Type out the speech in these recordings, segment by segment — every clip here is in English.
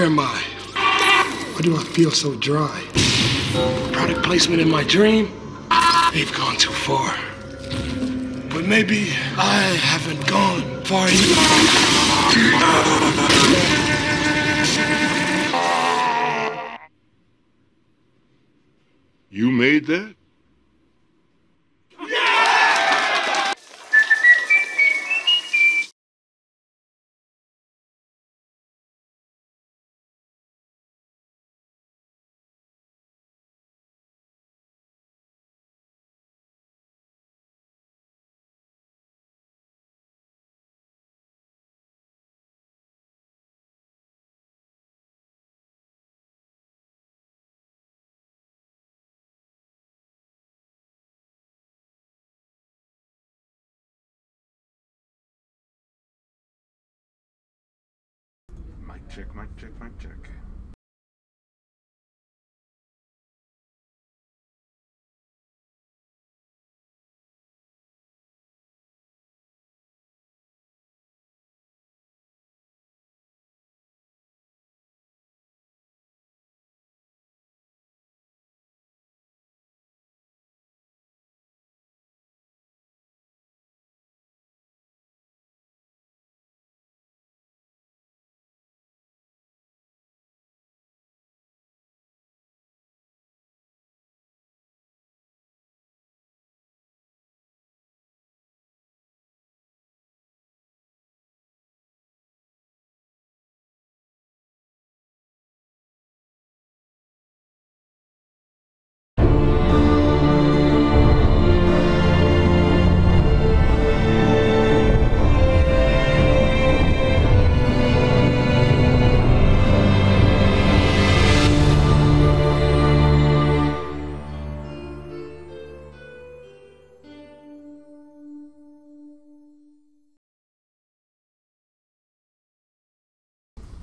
Where am I? Why do I feel so dry? Product placement in my dream? They've gone too far. But maybe I haven't gone far either. You made that? Mic check, mic check, mic check.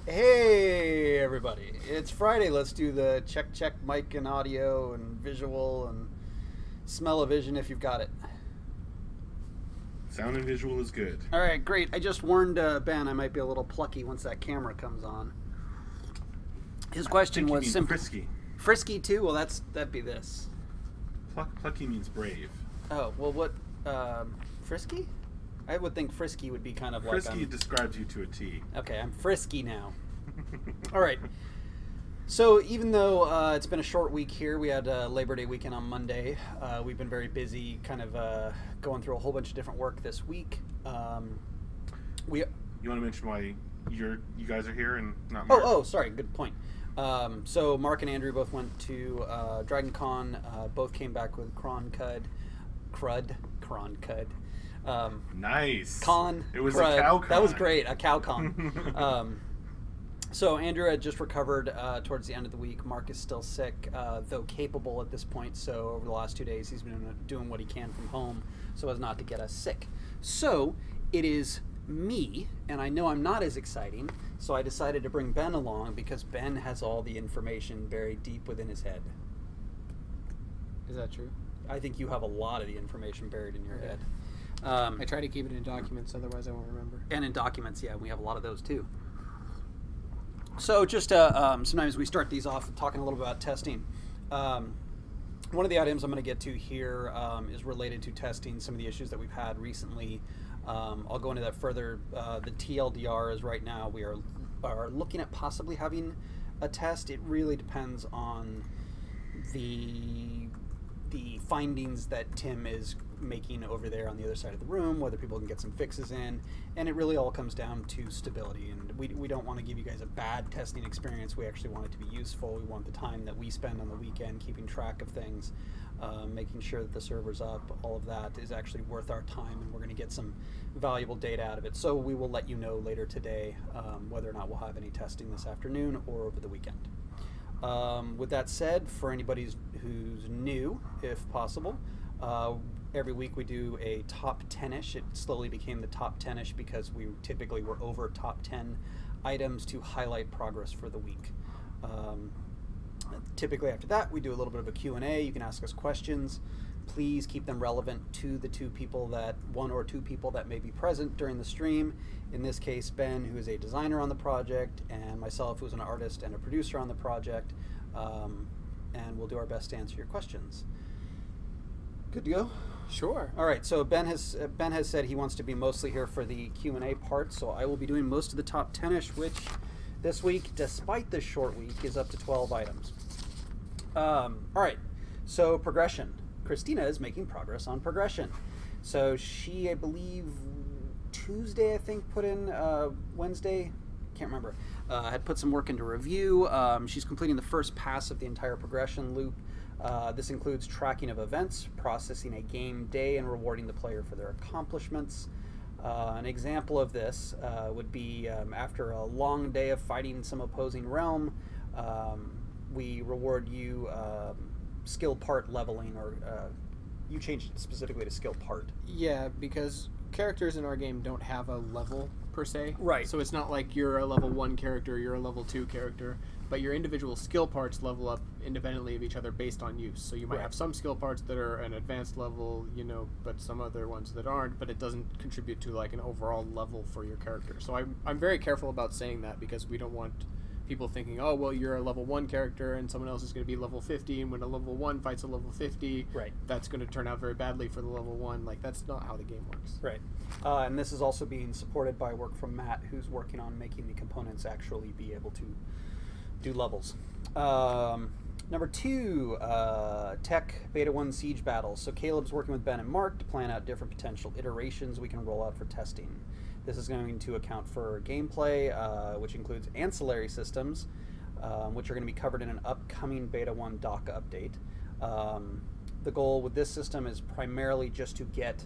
Hey everybody, it's Friday. Let's do the check mic and audio and visual and smell-o-vision if you've got it. Sound and visual is good. All right, great. I just warned Ben I might be a little plucky once that camera comes on. His question was simple. Frisky. Frisky too? Well, that'd be this. Plucky means brave. Oh, well, what? Frisky? I would think frisky would be kind of like... Frisky describes you to a T. Okay, I'm frisky now. All right. So even though it's been a short week here, we had Labor Day weekend on Monday. We've been very busy kind of going through a whole bunch of different work this week. You want to mention why you guys are here and not Mark? Oh, sorry. Good point. So Mark and Andrew both went to Dragon Con. Both came back with Cron Cud. Nice. Con. It was crud. a cow con. That was great. A cow con. So Andrew had just recovered towards the end of the week. Mark is still sick, though capable at this point. So over the last 2 days, he's been doing what he can from home so as not to get us sick. So it is me, and I know I'm not as exciting, so I decided to bring Ben along because Ben has all the information buried deep within his head. Is that true? I think you have a lot of the information buried in your head. I try to keep it in documents, otherwise I won't remember. And in documents, yeah, we have a lot of those too. So just sometimes we start these off talking a little bit about testing. One of the items I'm going to get to here is related to testing, some of the issues that we've had recently. I'll go into that further. The TLDR is right now we are looking at possibly having a test. It really depends on the findings that Tim is making over there on the other side of the room, whether people can get some fixes in, and it really all comes down to stability. And we don't want to give you guys a bad testing experience. We actually want it to be useful. We want the time that we spend on the weekend keeping track of things, making sure that the server's up, all of that is actually worth our time, and we're going to get some valuable data out of it. So we will let you know later today whether or not we'll have any testing this afternoon or over the weekend. With that said, for anybody who's new, if possible, every week we do a top 10-ish. It slowly became the top 10-ish because we typically were over top 10 items to highlight progress for the week. Typically after that, we do a little bit of a Q&A. You can ask us questions. please keep them relevant to the one or two people that may be present during the stream. In this case, Ben, who is a designer on the project, and myself, who's an artist and a producer on the project, and we'll do our best to answer your questions. Good to go? Sure. All right, so Ben has said he wants to be mostly here for the Q&A part, so I will be doing most of the top 10-ish, which this week, despite this short week, is up to 12 items. All right, so progression. Christina is making progress on progression. So she, I believe, Tuesday, I think, put in Wednesday, can't remember, had put some work into review. She's completing the first pass of the entire progression loop. This includes tracking of events, processing a game day, and rewarding the player for their accomplishments. An example of this would be after a long day of fighting some opposing realm, we reward you skill part leveling, or you changed it specifically to skill part. Yeah, because characters in our game don't have a level per se. Right. So it's not like you're a level 1 character, you're a level 2 character, but your individual skill parts level up independently of each other based on use. So you might have some skill parts that are an advanced level, but some other ones that aren't, but it doesn't contribute to like an overall level for your character. So I'm very careful about saying that, because we don't want people thinking, oh, well, you're a level 1 character and someone else is going to be level 50, and when a level 1 fights a level 50, that's going to turn out very badly for the level 1. Like, that's not how the game works. Right. And this is also being supported by work from Matt, who's working on making the components actually be able to do levels. Number 2, Tech Beta 1 Siege Battles. So Caleb's working with Ben and Mark to plan out different potential iterations we can roll out for testing. This is going to account for gameplay, which includes ancillary systems, which are going to be covered in an upcoming Beta 1 doc update. The goal with this system is primarily just to get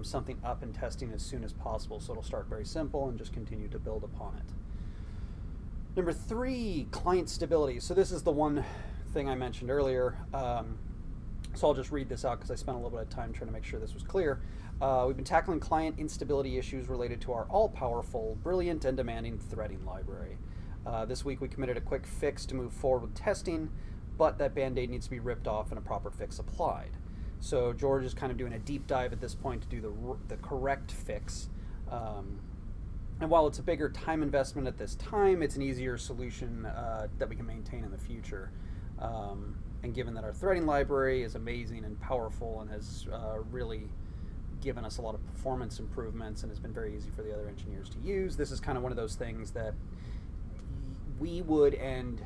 something up and testing as soon as possible, so it'll start very simple and just continue to build upon it. Number 3, client stability. So this is the one thing I mentioned earlier. So I'll just read this out because I spent a little bit of time trying to make sure this was clear. We've been tackling client instability issues related to our all-powerful, brilliant, and demanding threading library. This week we committed a quick fix to move forward with testing, but that Band-Aid needs to be ripped off and a proper fix applied. So George is kind of doing a deep dive at this point to do the correct fix. And while it's a bigger time investment at this time, it's an easier solution that we can maintain in the future. And given that our threading library is amazing and powerful and has really given us a lot of performance improvements and has been very easy for the other engineers to use, this is kind of one of those things that we would, and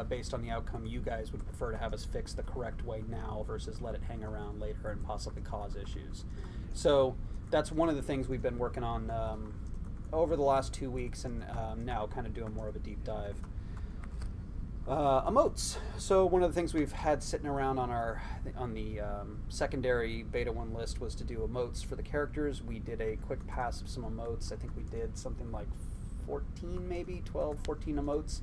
based on the outcome, you guys would prefer to have us fix the correct way now versus let it hang around later and possibly cause issues. So that's one of the things we've been working on over the last 2 weeks, and now kind of doing more of a deep dive. Emotes. So one of the things we've had sitting around on the secondary Beta 1 list was to do emotes for the characters. We did a quick pass of some emotes. I think we did something like 14, maybe 12, 14 emotes.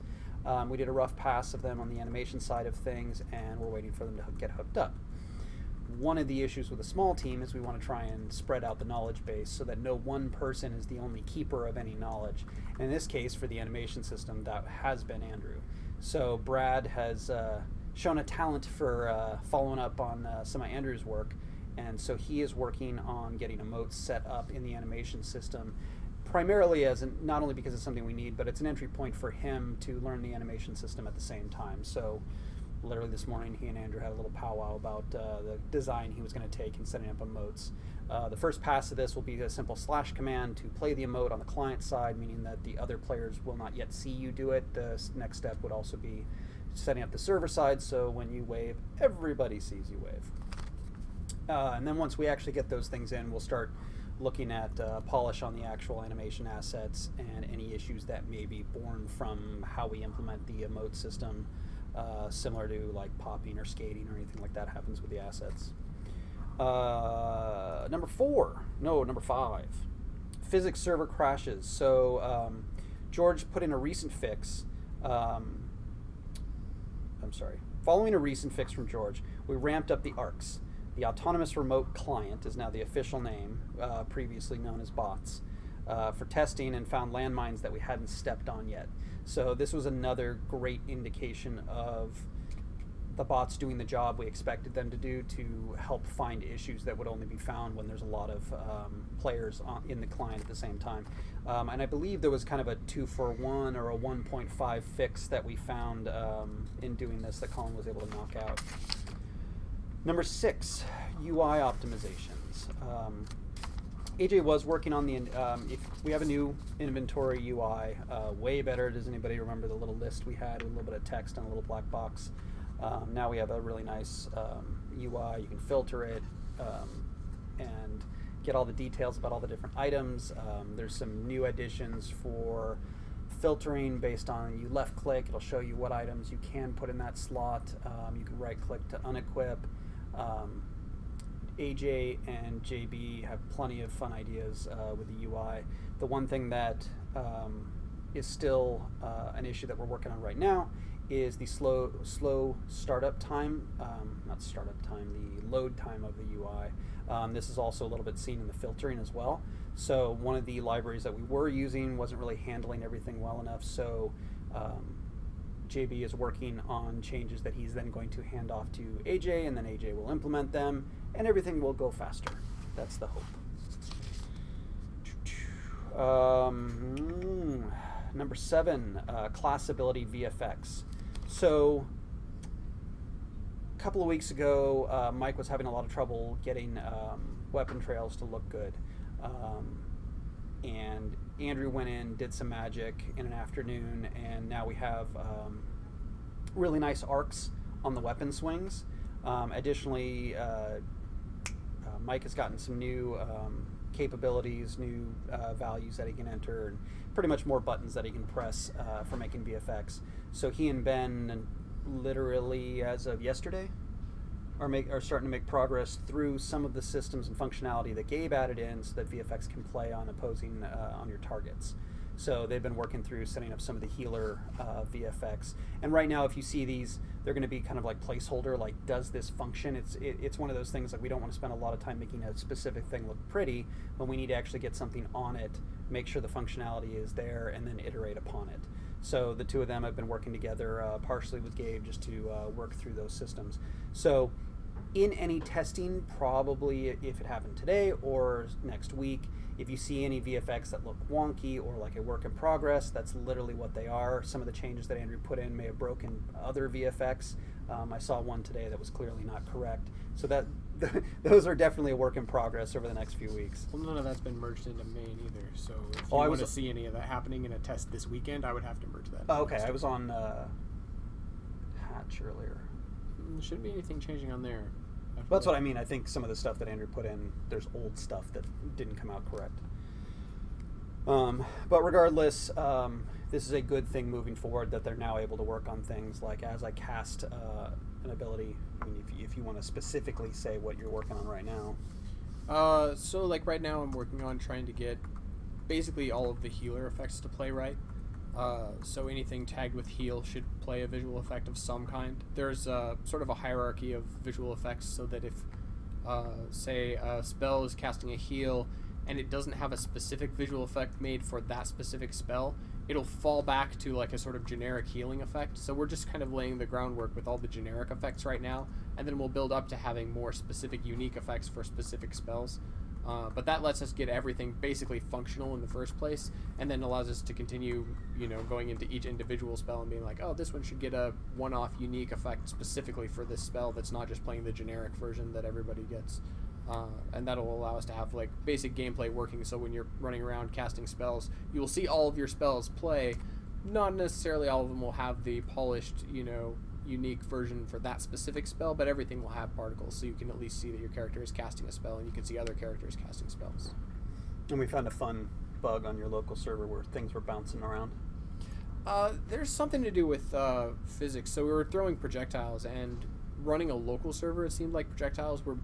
We did a rough pass of them on the animation side of things, and we're waiting for them to get hooked up. One of the issues with a small team is we want to try and spread out the knowledge base so that no one person is the only keeper of any knowledge. And in this case, for the animation system, that has been Andrew. So Brad has shown a talent for following up on some of Andrew's work, and so he is working on getting emotes set up in the animation system, primarily as not only because it's something we need, but it's an entry point for him to learn the animation system at the same time. So literally this morning, he and Andrew had a little powwow about the design he was going to take in setting up emotes. The first pass of this will be a simple slash command to play the emote on the client side, meaning that the other players will not yet see you do it. The next step would also be setting up the server side, so when you wave, everybody sees you wave. And then once we actually get those things in, we'll start looking at polish on the actual animation assets and any issues that may be born from how we implement the emote system, similar to like popping or skating or anything like that happens with the assets. Number 5, physics server crashes. So George put in a recent fix. Following a recent fix from George, we ramped up the ARCs. The Autonomous Remote Client is now the official name, previously known as bots, for testing, and found landmines that we hadn't stepped on yet. So this was another great indication of the bots doing the job we expected them to do to help find issues that would only be found when there's a lot of players in the client at the same time. And I believe there was kind of a 2-for-1 or a 1.5 fix that we found in doing this that Colin was able to knock out. Number 6, UI optimizations. AJ was working on the, if we have a new inventory UI, way better. Does anybody remember the little list we had with a little bit of text and a little black box? Now we have a really nice UI. You can filter it and get all the details about all the different items. There's some new additions for filtering based on you left click. It'll show you what items you can put in that slot. You can right click to unequip. AJ and JB have plenty of fun ideas with the UI. The one thing that is still an issue that we're working on right now is the slow startup time, not startup time, the load time of the UI. This is also a little bit seen in the filtering as well. So one of the libraries that we were using wasn't really handling everything well enough, so JB is working on changes that he's then going to hand off to AJ, and then AJ will implement them, and everything will go faster. That's the hope. Number 7, class ability VFX. So a couple of weeks ago, Mike was having a lot of trouble getting weapon trails to look good. And Andrew went in, did some magic in an afternoon, and now we have really nice arcs on the weapon swings. Additionally, Mike has gotten some new capabilities, new values that he can enter, and pretty much more buttons that he can press for making VFX. So he and Ben, literally as of yesterday, are starting to make progress through some of the systems and functionality that Gabe added in so that VFX can play on opposing on your targets. So they've been working through setting up some of the healer VFX. And right now, if you see these, they're going to be kind of like placeholder, like does this function? It's one of those things like we don't want to spend a lot of time making a specific thing look pretty when we need to actually get something on it, make sure the functionality is there, and then iterate upon it. So the two of them have been working together partially with Gabe just to work through those systems. So in any testing, probably if it happened today or next week, if you see any VFX that look wonky or like a work in progress, that's literally what they are. Some of the changes that Andrew put in may have broken other VFX. I saw one today that was clearly not correct. So that those are definitely a work in progress over the next few weeks. Well, none of that's been merged into main either. So if you want to see any of that happening in a test this weekend, I would have to merge that. Oh, okay, I was on Hatch earlier. There shouldn't be anything changing on there. That's what I mean. I think some of the stuff that Andrew put in, there's old stuff that didn't come out correct. But regardless, this is a good thing moving forward that they're now able to work on things like as I cast an ability. I mean, if you want to specifically say what you're working on right now. So like right now I'm working on trying to get basically all of the healer effects to play right. So anything tagged with heal should play a visual effect of some kind. There's sort of a hierarchy of visual effects so that if, say, a spell is casting a heal and it doesn't have a specific visual effect made for that specific spell, it'll fall back to like a sort of generic healing effect. So we're just kind of laying the groundwork with all the generic effects right now, and then we'll build up to having more specific unique effects for specific spells. But that lets us get everything basically functional in the first place, and then allows us to continue, going into each individual spell and being like, oh, this one should get a one-off unique effect specifically for this spell that's not just playing the generic version that everybody gets. And that'll allow us to have like basic gameplay working, so when you're running around casting spells, you will see all of your spells play. Not necessarily all of them will have the polished, unique version for that specific spell, but everything will have particles, so you can at least see that your character is casting a spell and you can see other characters casting spells. And we found a fun bug on your local server where things were bouncing around. There's something to do with physics. So we were throwing projectiles, and running a local server, it seemed like projectiles were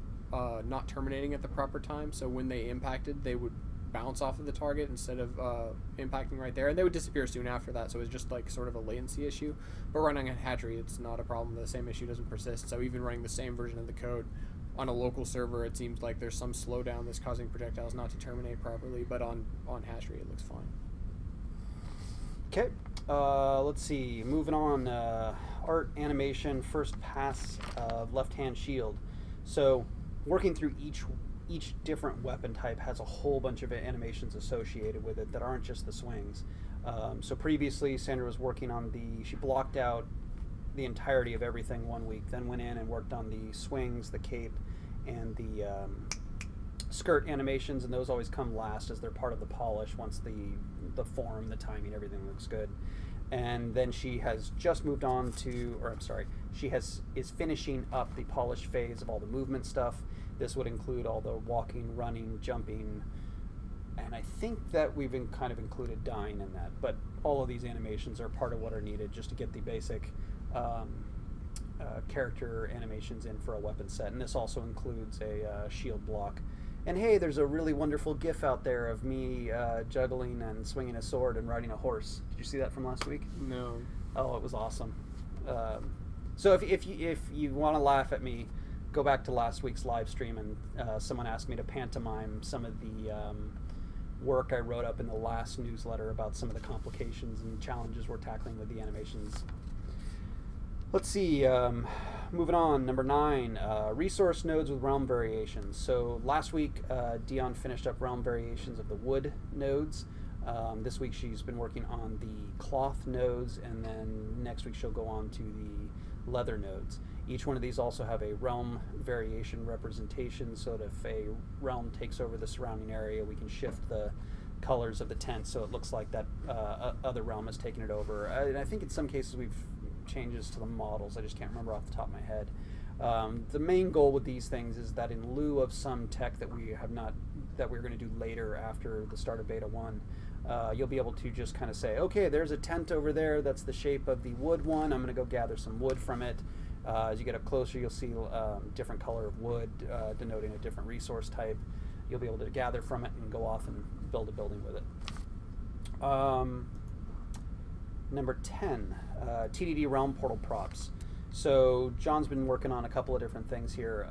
not terminating at the proper time, so when they impacted, they would bounce off of the target instead of impacting right there, and they would disappear soon after that, so it was just like sort of a latency issue. But running at Hatchery, it's not a problem. The same issue doesn't persist, so even running the same version of the code on a local server, it seems like there's some slowdown that's causing projectiles not to terminate properly, but on Hatchery it looks fine. Okay, let's see, moving on. art animation first pass of left-hand shield. So working through each different weapon type has a whole bunch of animations associated with it that aren't just the swings. So previously Sandra was working on she blocked out the entirety of everything one week, then went in and worked on the swings, the cape, and the skirt animations, and those always come last as they're part of the polish once the form, the timing, everything looks good. And then she has just moved on to, or I'm sorry, is finishing up the polish phase of all the movement stuff. This would include all the walking, running, jumping, and I think that we've kind of included dying in that. But all of these animations are part of what are needed just to get the basic character animations in for a weapon set. And this also includes a shield block. And hey, there's a really wonderful GIF out there of me juggling and swinging a sword and riding a horse. Did you see that from last week? No. Oh, it was awesome. So if you want to laugh at me, go back to last week's live stream, and someone asked me to pantomime some of the work I wrote up in the last newsletter about some of the complications and challenges we're tackling with the animations. Let's see, moving on, number 9, resource nodes with realm variations. So last week, Dion finished up realm variations of the wood nodes. This week she's been working on the cloth nodes, and then next week she'll go on to the leather nodes. Each one of these also have a realm variation representation, so that if a realm takes over the surrounding area, we can shift the colors of the tent so it looks like that other realm has taken it over. And I think in some cases we've changes to the models. I just can't remember off the top of my head. The main goal with these things is that in lieu of some tech that we're going to do later after the start of Beta 1, you'll be able to just kind of say, okay, there's a tent over there that's the shape of the wood one. I'm going to go gather some wood from it. As you get up closer, you'll see different color of wood denoting a different resource type. You'll be able to gather from it and go off and build a building with it. Number 10, TDD Realm Portal props. So John's been working on a couple of different things here.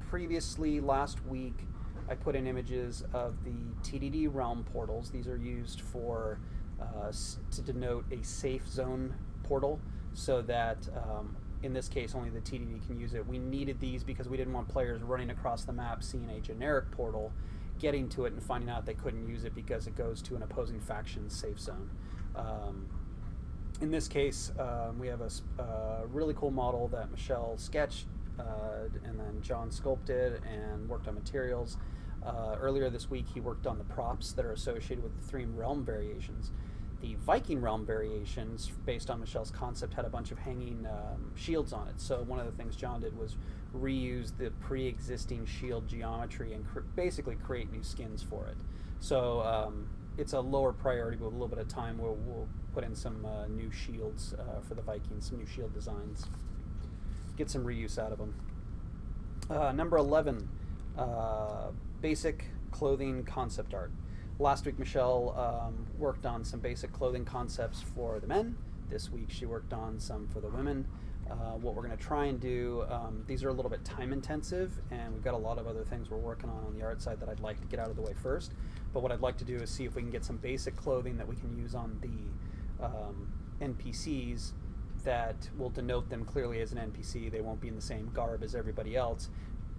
Previously, last week, I put in images of the TDD Realm portals. These are used for to denote a safe zone portal, so that in this case only the TDD can use it. We needed these because we didn't want players running across the map seeing a generic portal, getting to it and finding out they couldn't use it because it goes to an opposing faction's safe zone. In this case, we have a really cool model that Michelle sketched, and then John sculpted and worked on materials. Earlier this week, he worked on the props that are associated with the 3 realm variations. The Viking realm variations, based on Michelle's concept, had a bunch of hanging shields on it. So one of the things John did was reuse the pre-existing shield geometry and basically create new skins for it. So it's a lower priority, but with a little bit of time, we'll put in some new shields for the Vikings, some new shield designs. Get some reuse out of them. Number 11, basic clothing concept art. Last week, Michelle worked on some basic clothing concepts for the men. This week, she worked on some for the women. What we're going to try and do, these are a little bit time intensive, and we've got a lot of other things we're working on the art side that I'd like to get out of the way first. But what I'd like to do is see if we can get some basic clothing that we can use on the NPCs that will denote them clearly as an NPC. They won't be in the same garb as everybody else.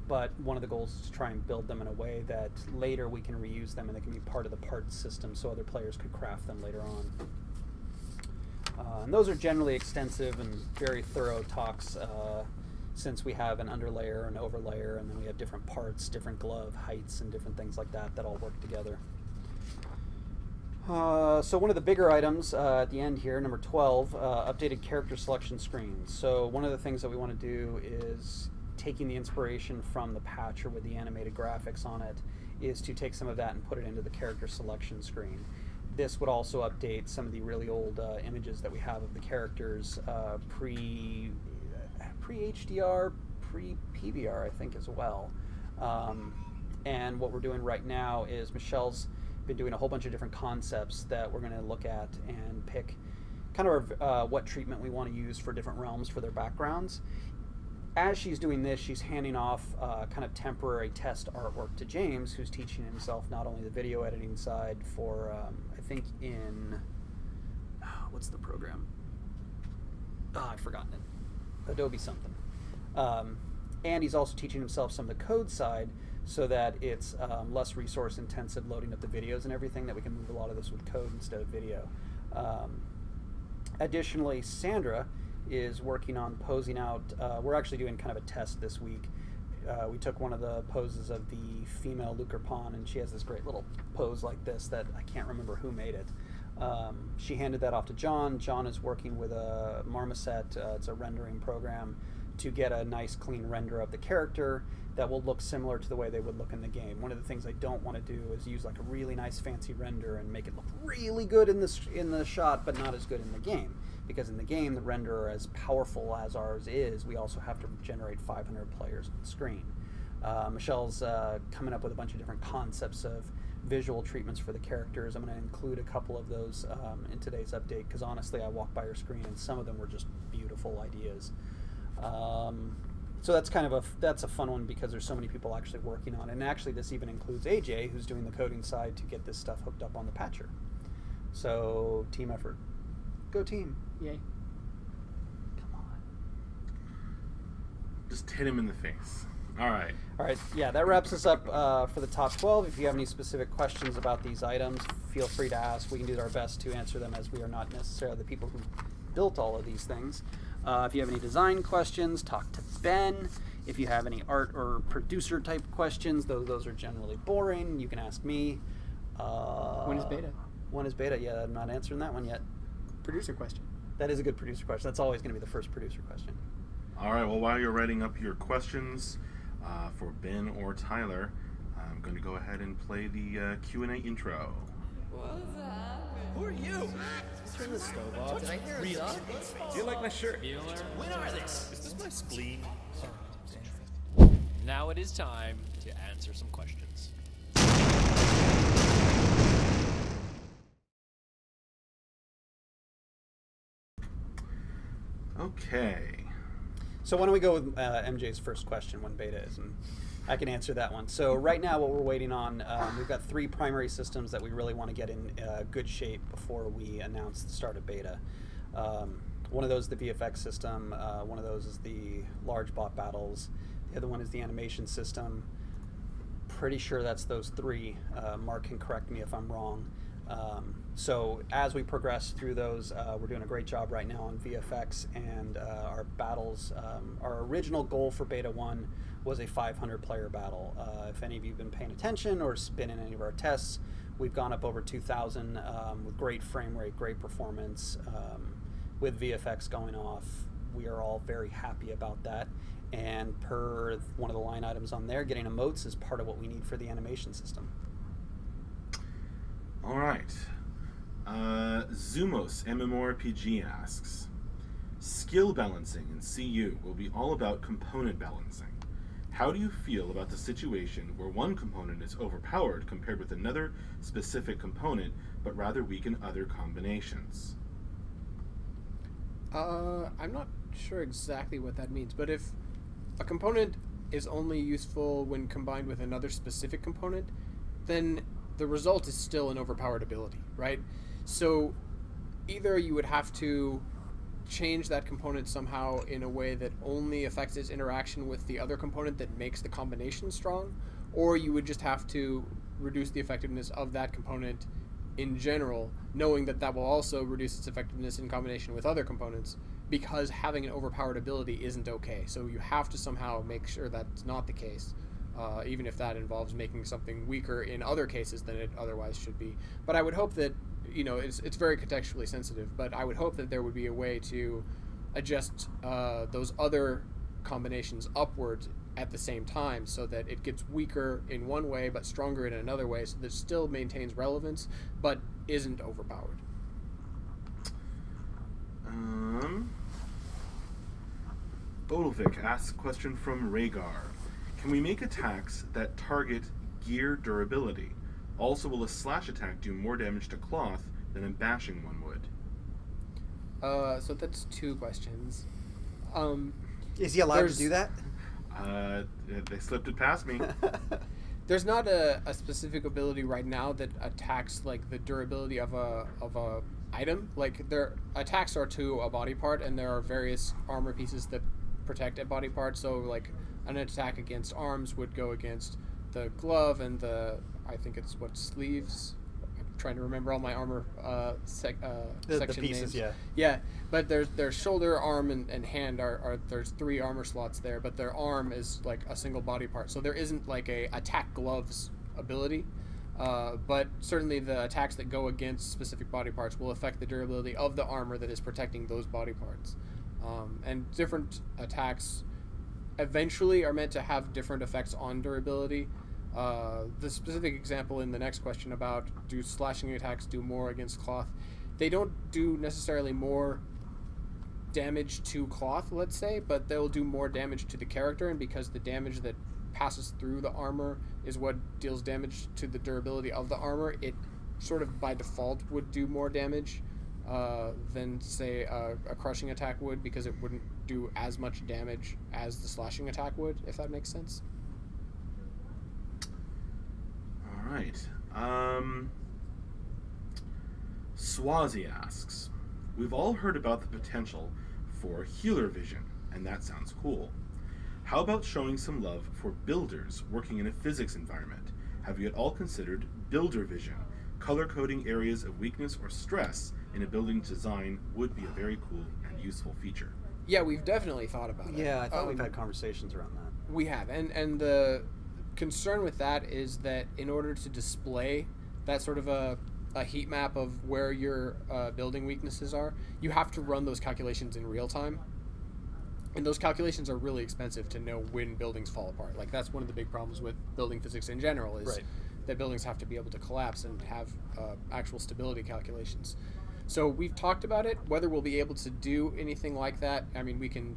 But one of the goals is to try and build them in a way that later we can reuse them and they can be part of the parts system so other players could craft them later on. And those are generally extensive and very thorough talks, since we have an underlayer, an overlayer, and then we have different parts, different glove heights, and different things like that that all work together. So one of the bigger items at the end here, number 12, updated character selection screens. So one of the things that we want to do is taking the inspiration from the patcher with the animated graphics on it, is to take some of that and put it into the character selection screen. This would also update some of the really old images that we have of the characters pre-HDR, pre-PBR, I think, as well. And what we're doing right now is Michelle's been doing a whole bunch of different concepts that we're going to look at and pick kind of what treatment we want to use for different realms for their backgrounds. As she's doing this, she's handing off kind of temporary test artwork to James, who's teaching himself not only the video editing side for, I think in, what's the program? I've forgotten it. Adobe something. And he's also teaching himself some of the code side so that it's less resource intensive loading up the videos and everything, that we can move a lot of this with code instead of video. Additionally, Sandra is working on posing out, we're actually doing kind of a test this week. We took one of the poses of the female Lucre Pawn, and she has this great little pose like this that I can't remember who made it. She handed that off to John. John is working with a Marmoset, it's a rendering program, to get a nice clean render of the character that will look similar to the way they would look in the game. One of the things I don't want to do is use like a really nice fancy render and make it look really good in the shot, but not as good in the game. Because in the game, the renderer, as powerful as ours is, we also have to generate 500 players on the screen. Michelle's coming up with a bunch of different concepts of visual treatments for the characters. I'm going to include a couple of those in today's update, because honestly, I walked by her screen and some of them were just beautiful ideas. So that's kind of that's a fun one, because there's so many people actually working on it. And actually, this even includes AJ, who's doing the coding side to get this stuff hooked up on the patcher. So team effort. Go team. Yay. Come on. Just hit him in the face. All right. All right. Yeah, that wraps us up for the top 12. If you have any specific questions about these items, feel free to ask. We can do our best to answer them, as we are not necessarily the people who built all of these things. If you have any design questions, talk to Ben. If you have any art or producer type questions, those are generally boring, you can ask me. When is beta? When is beta? Yeah, I'm not answering that one yet. Producer question. That is a good producer question. That's always going to be the first producer question. All right, well, while you're writing up your questions for Ben or Tyler, I'm going to go ahead and play the Q&A intro. What's up? Who are you? Turn the stove off. Did I hear a dog? Do you like my shirt? When are this? Is this my spleen? Now it is time to answer some questions. Okay. So why don't we go with MJ's first question, when beta is, and I can answer that one. So right now what we're waiting on, we've got 3 primary systems that we really want to get in good shape before we announce the start of beta. One of those is the VFX system, one of those is the large bot battles, the other one is the animation system. Pretty sure that's those 3. Mark can correct me if I'm wrong. So as we progress through those, we're doing a great job right now on VFX and our battles. Our original goal for Beta 1 was a 500 player battle. If any of you have been paying attention or been in any of our tests, we've gone up over 2,000 with great frame rate, great performance. With VFX going off, we are all very happy about that. And per one of the line items on there, getting emotes is part of what we need for the animation system. All right. Zumos MMORPG asks, skill balancing in CU will be all about component balancing. How do you feel about the situation where one component is overpowered compared with another specific component, but rather weak in other combinations? I'm not sure exactly what that means, but if a component is only useful when combined with another specific component, then the result is still an overpowered ability, right? So either you would have to change that component somehow in a way that only affects its interaction with the other component that makes the combination strong, or you would just have to reduce the effectiveness of that component in general, knowing that that will also reduce its effectiveness in combination with other components, because having an overpowered ability isn't okay. So you have to somehow make sure that's not the case, even if that involves making something weaker in other cases than it otherwise should be. But I would hope that, you know, it's very contextually sensitive, but I would hope that there would be a way to adjust those other combinations upwards at the same time, so that it gets weaker in one way but stronger in another way, so that it still maintains relevance but isn't overpowered. Bodilvik asks a question from Rhaegar. Can we make attacks that target gear durability? Also, will a slash attack do more damage to cloth than a bashing one would? So that's 2 questions. Is he allowed to do that? They slipped it past me. There's not a specific ability right now that attacks like the durability of a item. Like, their attacks are to a body part, and there are various armor pieces that protect a body part. So, like, an attack against arms would go against the glove and I think it's sleeves. I'm trying to remember all my armor section pieces, names. yeah. Yeah, but there's shoulder, arm, and hand are there's 3 armor slots there, but their arm is like a single body part. So there isn't like a attack gloves ability. But certainly the attacks that go against specific body parts will affect the durability of the armor that is protecting those body parts. And different attacks eventually are meant to have different effects on durability. The specific example in the next question about do slashing attacks do more against cloth, they don't do necessarily more damage to cloth, let's say, but they'll do more damage to the character, and because the damage that passes through the armor is what deals damage to the durability of the armor, it sort of by default would do more damage than, say, a crushing attack would, because it wouldn't do as much damage as the slashing attack would, if that makes sense. All right. Swazi asks, we've all heard about the potential for healer vision, and that sounds cool. How about showing some love for builders working in a physics environment? Have you at all considered builder vision? Color coding areas of weakness or stress in a building design would be a very cool and useful feature. Yeah, we've definitely thought about it. Yeah, I thought we've had conversations around that. We have, and the concern with that is that in order to display that sort of a heat map of where your building weaknesses are, you have to run those calculations in real time. And those calculations are really expensive to know when buildings fall apart. Like, that's one of the big problems with building physics in general, is that buildings have to be able to collapse and have actual stability calculations. So we've talked about it. Whether we'll be able to do anything like that, I mean, we can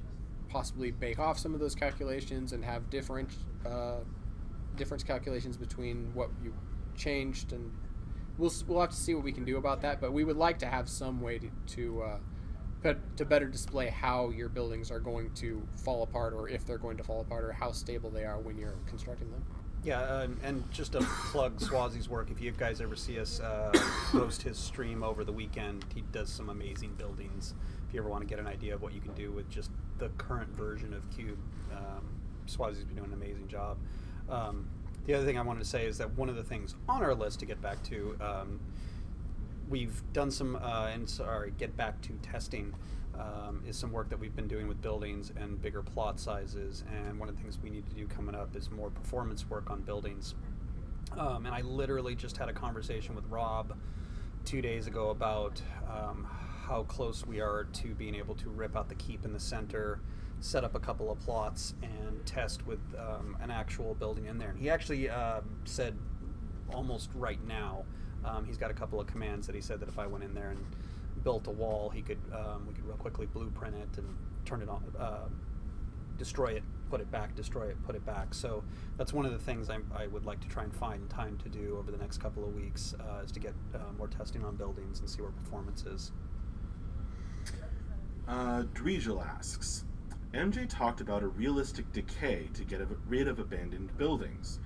possibly bake off some of those calculations and have difference calculations between what you changed, and we'll have to see what we can do about that. But we would like to have some way to better display how your buildings are going to fall apart, or if they're going to fall apart, or how stable they are when you're constructing them. Yeah, and just to plug Swazi's work, if you guys ever see us post his stream over the weekend, he does some amazing buildings. If you ever want to get an idea of what you can do with just the current version of Cube, Swazi's been doing an amazing job. The other thing I wanted to say is that one of the things on our list to get back to, we've done some, get back to testing, is some work that we've been doing with buildings and bigger plot sizes. And one of the things we need to do coming up is more performance work on buildings. And I literally just had a conversation with Rob 2 days ago about how close we are to being able to rip out the keep in the center, set up a couple of plots, and test with an actual building in there. And he actually said almost right now, he's got a couple of commands that he said that if I went in there and built a wall, we could real quickly blueprint it and turn it on, destroy it, put it back, destroy it, put it back. So that's one of the things I would like to try and find time to do over the next couple of weeks, is to get more testing on buildings and see where performance is. Drijel asks, MJ talked about a realistic decay to get rid of abandoned buildings.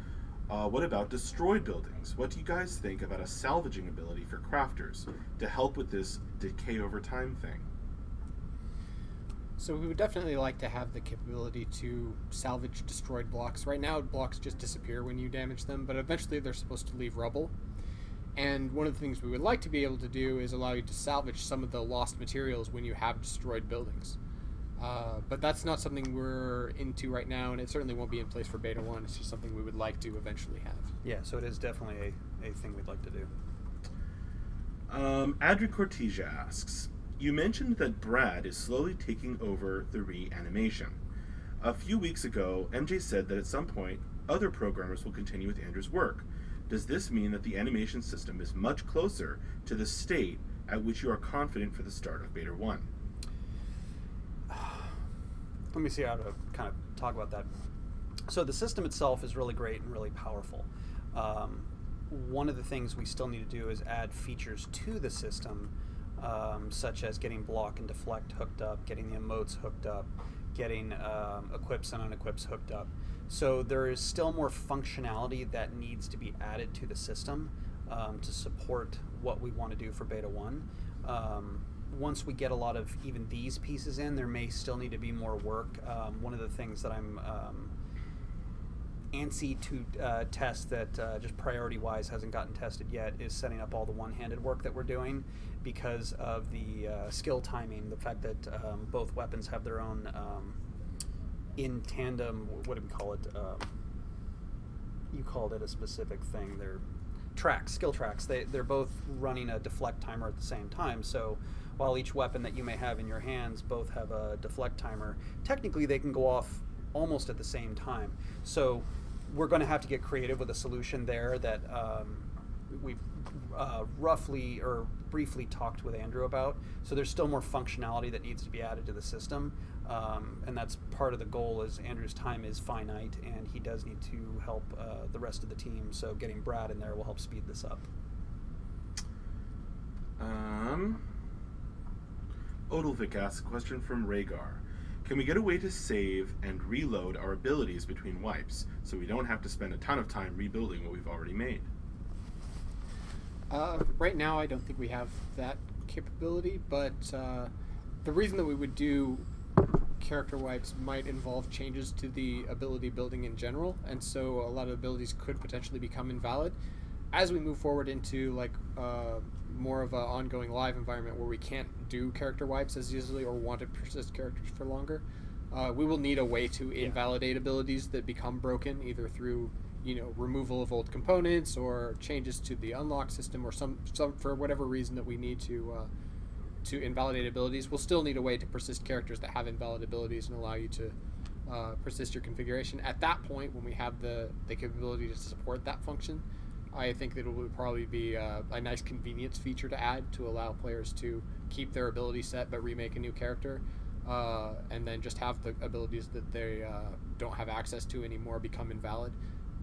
What about destroyed buildings? What do you guys think about a salvaging ability for crafters to help with this decay over time thing? So we would definitely like to have the capability to salvage destroyed blocks. Right now, blocks just disappear when you damage them, but eventually they're supposed to leave rubble. And one of the things we would like to be able to do is allow you to salvage some of the lost materials when you have destroyed buildings. But that's not something we're into right now, and it certainly won't be in place for Beta 1. It's just something we would like to eventually have. Yeah, so it is definitely a thing we'd like to do. Adri Cortesia asks, you mentioned that Brad is slowly taking over the reanimation. A few weeks ago, MJ said that at some point, other programmers will continue with Andrew's work. Does this mean that the animation system is much closer to the state at which you are confident for the start of Beta 1? Let me see how to kind of talk about that. So the system itself is really great and really powerful. One of the things we still need to do is add features to the system, such as getting block and deflect hooked up, getting the emotes hooked up, getting equips and unequips hooked up. So there is still more functionality that needs to be added to the system to support what we want to do for Beta 1. Once we get a lot of even these pieces in, there may still need to be more work. One of the things that I'm antsy to test that just priority-wise hasn't gotten tested yet is setting up all the one-handed work that we're doing because of the skill timing, the fact that both weapons have their own in tandem, what do we call it? You called it a specific thing. They're tracks, skill tracks. They're both running a deflect timer at the same time, so while each weapon that you may have in your hands both have a deflect timer, technically they can go off almost at the same time. So we're going to have to get creative with a solution there that we've roughly or briefly talked with Andrew about. So there's still more functionality that needs to be added to the system, and that's part of the goal. Is Andrew's time is finite, and he does need to help the rest of the team. So getting Brad in there will help speed this up. Odilvik asks a question from Rhaegar. Can we get a way to save and reload our abilities between wipes so we don't have to spend a ton of time rebuilding what we've already made? Right now, I don't think we have that capability, but the reason that we would do character wipes might involve changes to the ability building in general, and so a lot of abilities could potentially become invalid. As we move forward into like more of an ongoing live environment where we can't do character wipes as easily or want to persist characters for longer, we will need a way to invalidate abilities that become broken, either through removal of old components or changes to the unlock system or some for whatever reason that we need to invalidate abilities. We'll still need a way to persist characters that have invalid abilities and allow you to persist your configuration. At that point, when we have the capability to support that function, I think that it would probably be a nice convenience feature to add to allow players to keep their ability set but remake a new character, and then just have the abilities that they don't have access to anymore become invalid.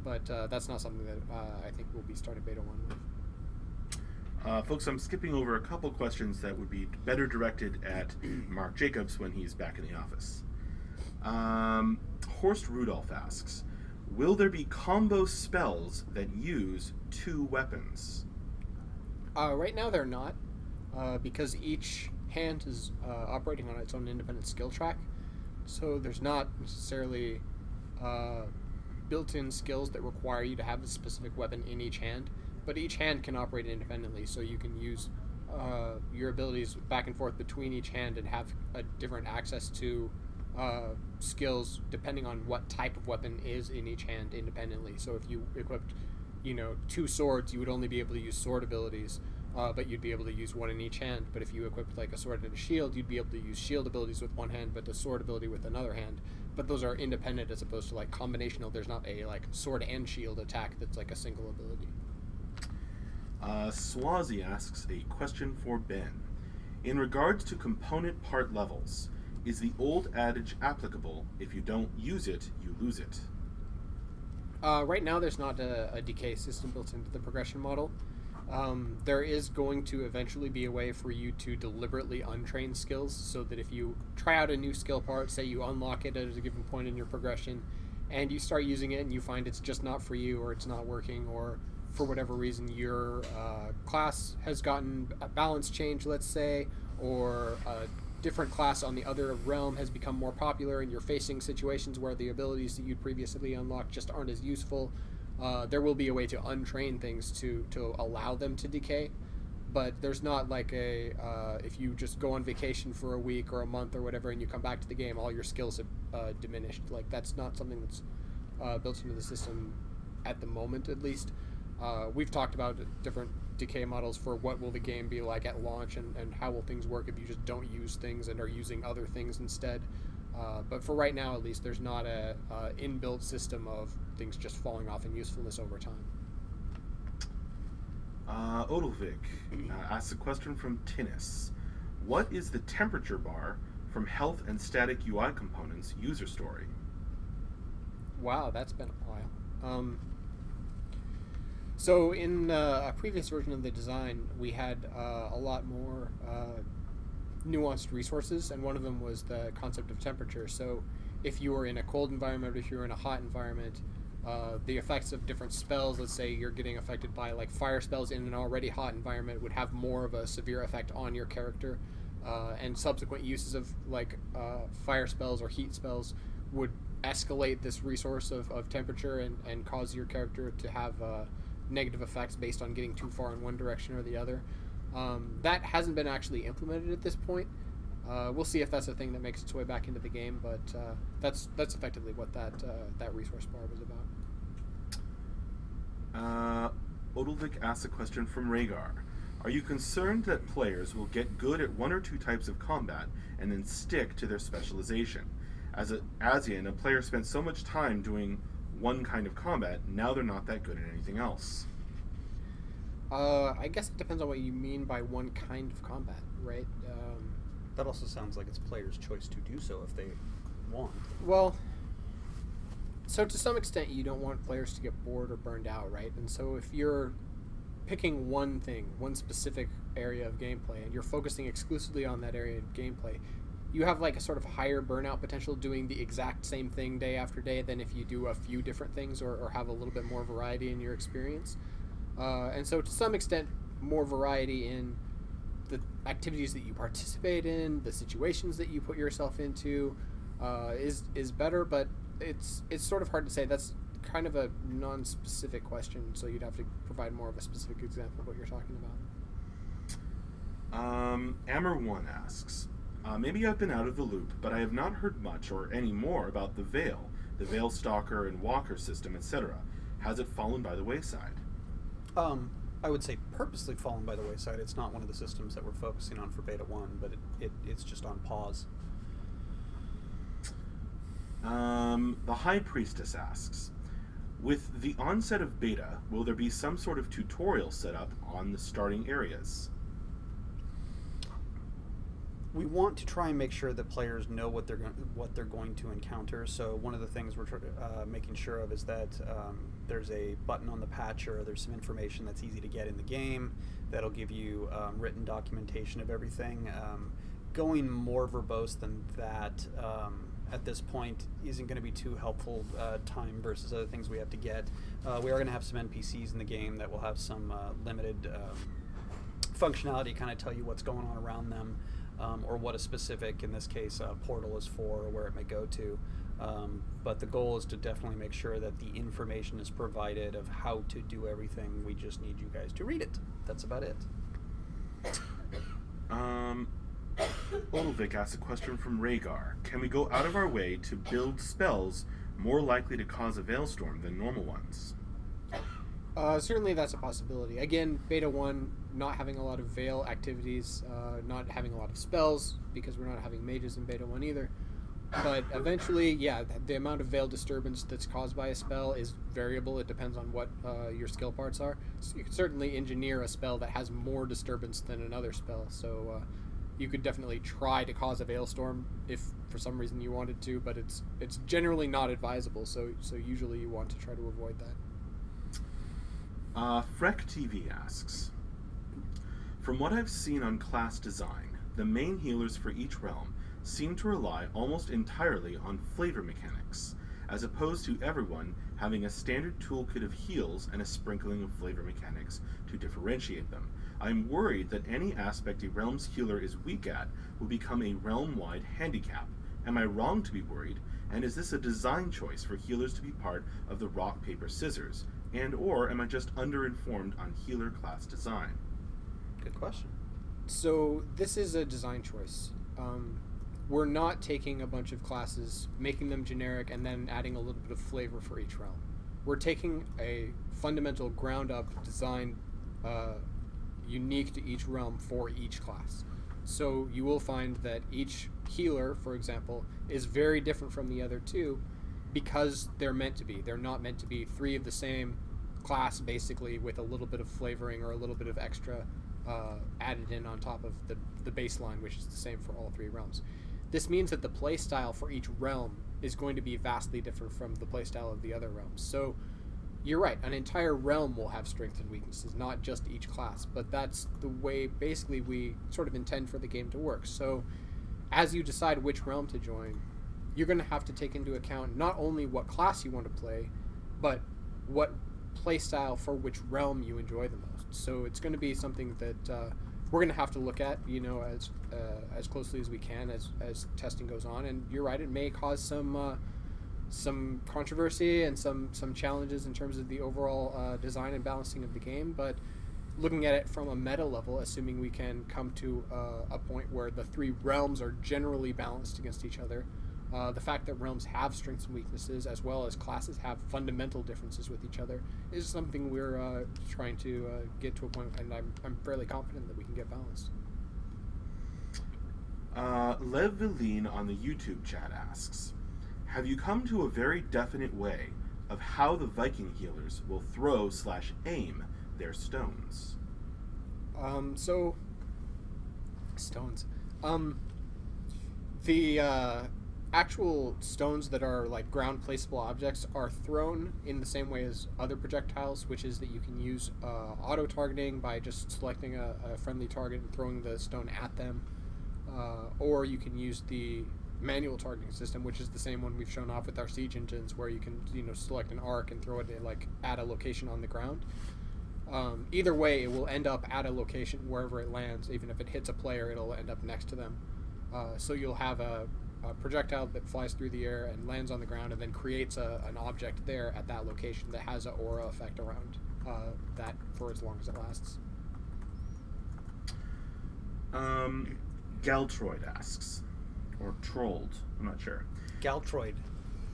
But that's not something that I think we'll be starting Beta 1 with. Folks, I'm skipping over a couple questions that would be better directed at Mark Jacobs when he's back in the office. Horst Rudolph asks, will there be combo spells that use 2 weapons? Right now they're not, because each hand is operating on its own independent skill track. So there's not necessarily built-in skills that require you to have a specific weapon in each hand, but each hand can operate independently, so you can use your abilities back and forth between each hand and have a different access to skills depending on what type of weapon is in each hand independently. So if you equipped 2 swords, you would only be able to use sword abilities, but you'd be able to use one in each hand. But if you equipped like a sword and a shield, you'd be able to use shield abilities with one hand but the sword ability with another hand. But those are independent as opposed to like combinational. There's not a like sword and shield attack that's like a single ability. Swazi asks a question for Ben. In regards to component part levels, is the old adage applicable? If you don't use it, you lose it. Right now, there's not a decay system built into the progression model. There is going to eventually be a way for you to deliberately untrain skills, so that if you try out a new skill part, say you unlock it at a given point in your progression, and you start using it and you find it's just not for you, or it's not working, or for whatever reason your class has gotten a balance change, let's say, or a different class on the other realm has become more popular and you're facing situations where the abilities that you'd previously unlocked just aren't as useful, there will be a way to untrain things to allow them to decay. But there's not like a if you just go on vacation for a week or a month or whatever and you come back to the game, all your skills have diminished. Like, that's not something that's built into the system at the moment, at least. We've talked about different decay models for what will the game be like at launch, and how will things work if you just don't use things and are using other things instead. But for right now, at least, there's not a inbuilt system of things just falling off in usefulness over time. Odilvik asks a question from Tinnis. What is the temperature bar from health and static UI components user story? Wow, that's been a while. So in a previous version of the design, we had a lot more nuanced resources, and one of them was the concept of temperature. So if you were in a cold environment, or if you were in a hot environment, The effects of different spells, let's say you're getting affected by like fire spells in an already hot environment, would have more of a severe effect on your character, and subsequent uses of like fire spells or heat spells would escalate this resource of temperature and cause your character to have negative effects based on getting too far in one direction or the other. That hasn't been actually implemented at this point. We'll see if that's a thing that makes its way back into the game, but that's effectively what that resource bar was about. Odilvik asks a question from Rhaegar. Are you concerned that players will get good at one or two types of combat and then stick to their specialization? As a player spent so much time doing one kind of combat, now they're not that good at anything else. I guess it depends on what you mean by one kind of combat, right? That also sounds like it's players' choice to do so if they want. Well, so to some extent, you don't want players to get bored or burned out, right? And so if you're picking one thing, one specific area of gameplay, and you're focusing exclusively on that area of gameplay, you have like a sort of higher burnout potential doing the exact same thing day after day than if you do a few different things or have a little bit more variety in your experience. And so to some extent, more variety in the activities that you participate in, the situations that you put yourself into, is better, but it's sort of hard to say. That's kind of a non-specific question, so you'd have to provide more of a specific example of what you're talking about. Ammer1 asks, maybe I've been out of the loop, but I have not heard much or any more about the Veil Stalker and Walker system, etc. Has it fallen by the wayside? I would say purposely fallen by the wayside. It's not one of the systems that we're focusing on for Beta 1, but it's just on pause. The High Priestess asks, with the onset of Beta, will there be some sort of tutorial set up on the starting areas? We want to try and make sure that players know what they're going to encounter. So one of the things we're making sure of is that there's a button on the patch, or there's some information that's easy to get in the game that'll give you written documentation of everything. Going more verbose than that at this point isn't going to be too helpful, time versus other things we have to get. We are going to have some NPCs in the game that will have some limited functionality, kind of tell you what's going on around them. Or what a specific, in this case, portal is for, or where it may go to. But the goal is to definitely make sure that the information is provided of how to do everything. We just need you guys to read it. That's about it. Odilvik asks a question from Rhaegar. Can we go out of our way to build spells more likely to cause a Veilstorm than normal ones? Certainly that's a possibility. Again, Beta 1, not having a lot of Veil activities, not having a lot of spells, because we're not having mages in Beta 1 either. But eventually, yeah, the amount of Veil disturbance that's caused by a spell is variable. It depends on what your skill parts are. So you can certainly engineer a spell that has more disturbance than another spell. So you could definitely try to cause a Veilstorm if for some reason you wanted to, but it's generally not advisable. So usually you want to try to avoid that. Freck TV asks, from what I've seen on class design, the main healers for each realm seem to rely almost entirely on flavor mechanics, as opposed to everyone having a standard toolkit of heals and a sprinkling of flavor mechanics to differentiate them. I'm worried that any aspect a realm's healer is weak at will become a realm-wide handicap. Am I wrong to be worried? And is this a design choice for healers to be part of the rock, paper, scissors? And or am I just underinformed on healer class design? Good question. So this is a design choice. We're not taking a bunch of classes, making them generic, and then adding a little bit of flavor for each realm. We're taking a fundamental ground-up design unique to each realm for each class. So you will find that each healer, for example, is very different from the other two, because they're meant to be. They're not meant to be three of the same class, basically, with a little bit of flavoring or a little bit of extra added in on top of the baseline, which is the same for all three realms. This means that the playstyle for each realm is going to be vastly different from the playstyle of the other realms. So you're right, an entire realm will have strengths and weaknesses, not just each class, but that's the way basically we sort of intend for the game to work. So as you decide which realm to join, you're going to have to take into account not only what class you want to play, but what playstyle for which realm you enjoy the most. So it's going to be something that we're going to have to look at, as closely as we can as testing goes on. And you're right, it may cause some controversy and some challenges in terms of the overall design and balancing of the game, but looking at it from a meta level, assuming we can come to a point where the three realms are generally balanced against each other, the fact that realms have strengths and weaknesses as well as classes have fundamental differences with each other is something we're trying to get to a point, and I'm fairly confident that we can get balanced. Lev Viline on the YouTube chat asks, have you come to a very definite way of how the Viking healers will throw/aim their stones? So stones. The actual stones that are like ground placeable objects are thrown in the same way as other projectiles, which is that you can use auto targeting by just selecting a friendly target and throwing the stone at them, or you can use the manual targeting system, which is the same one we've shown off with our siege engines, where you can select an arc and throw it at a location on the ground. Either way, it will end up at a location wherever it lands. Even if it hits a player, it'll end up next to them. So you'll have a projectile that flies through the air and lands on the ground and then creates an object there at that location that has an aura effect around that for as long as it lasts. Galtroid asks, or Trolled, I'm not sure. Galtroid.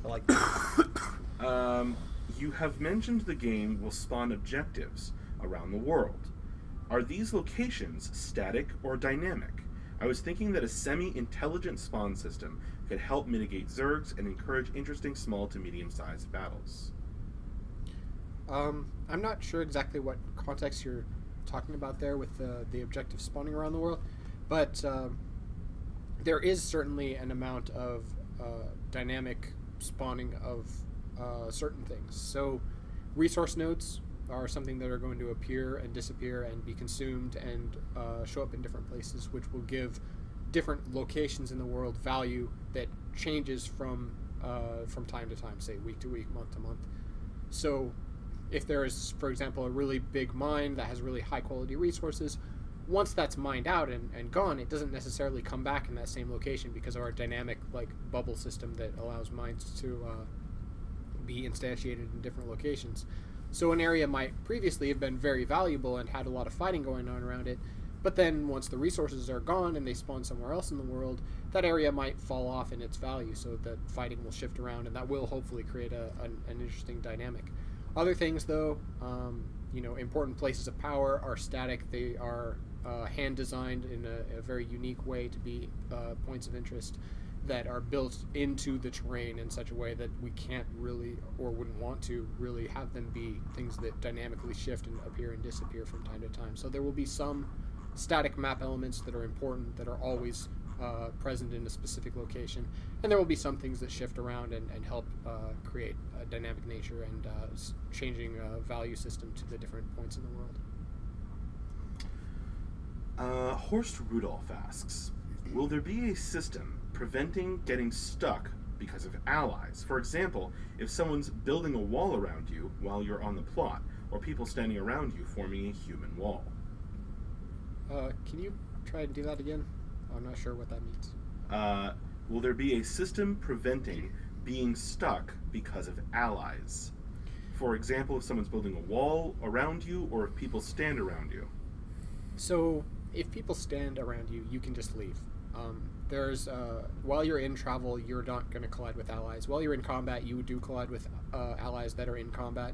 I like that. You have mentioned the game will spawn objectives around the world. Are these locations static or dynamic? I was thinking that a semi-intelligent spawn system could help mitigate zergs and encourage interesting small to medium-sized battles. I'm not sure exactly what context you're talking about there with the objective spawning around the world, but there is certainly an amount of dynamic spawning of certain things. So resource nodes are something that are going to appear and disappear and be consumed and show up in different places, which will give different locations in the world value that changes from time to time, say week to week, month to month. So if there is, for example, a really big mine that has really high quality resources, once that's mined out and gone, it doesn't necessarily come back in that same location because of our dynamic bubble system that allows mines to be instantiated in different locations. So an area might previously have been very valuable and had a lot of fighting going on around it, but then once the resources are gone and they spawn somewhere else in the world, that area might fall off in its value, so that fighting will shift around, and that will hopefully create an interesting dynamic. Other things, though, important places of power are static. They are hand designed in a very unique way to be points of interest that are built into the terrain in such a way that we can't really, or wouldn't want to really, have them be things that dynamically shift and appear and disappear from time to time. So there will be some static map elements that are important, that are always present in a specific location, and there will be some things that shift around and help create a dynamic nature and changing value system to the different points in the world. Horst Rudolph asks, will there be a system preventing getting stuck because of allies? For example, if someone's building a wall around you while you're on the plot, or people standing around you forming a human wall. Can you try and do that again? I'm not sure what that means. Will there be a system preventing being stuck because of allies? For example, if someone's building a wall around you, or if people stand around you. So, if people stand around you, you can just leave. While you're in travel, you're not going to collide with allies. While you're in combat, you do collide with allies that are in combat.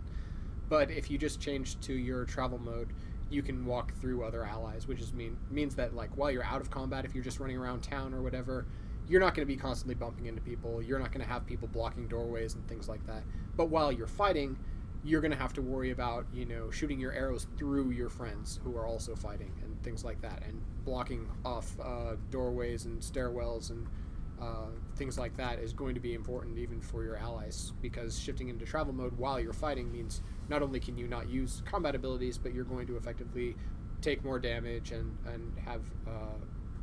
But if you just change to your travel mode, you can walk through other allies, which means that while you're out of combat, if you're just running around town or whatever, you're not going to be constantly bumping into people. You're not going to have people blocking doorways and things like that. But while you're fighting, you're going to have to worry about, shooting your arrows through your friends who are also fighting and things like that, and blocking off doorways and stairwells and things like that is going to be important even for your allies, because shifting into travel mode while you're fighting means not only can you not use combat abilities, but you're going to effectively take more damage and have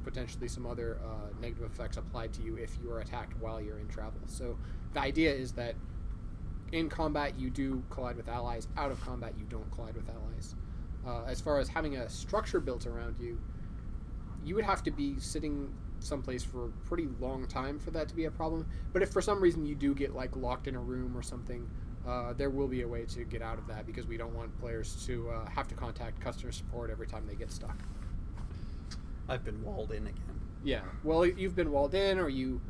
potentially some other negative effects applied to you if you are attacked while you're in travel. So the idea is that in combat, you do collide with allies. Out of combat, you don't collide with allies. As far as having a structure built around you, you would have to be sitting someplace for a pretty long time for that to be a problem. But if for some reason you do get like locked in a room or something, there will be a way to get out of that, because we don't want players to have to contact customer support every time they get stuck. I've been walled in again. Yeah, well, you've been walled in, or you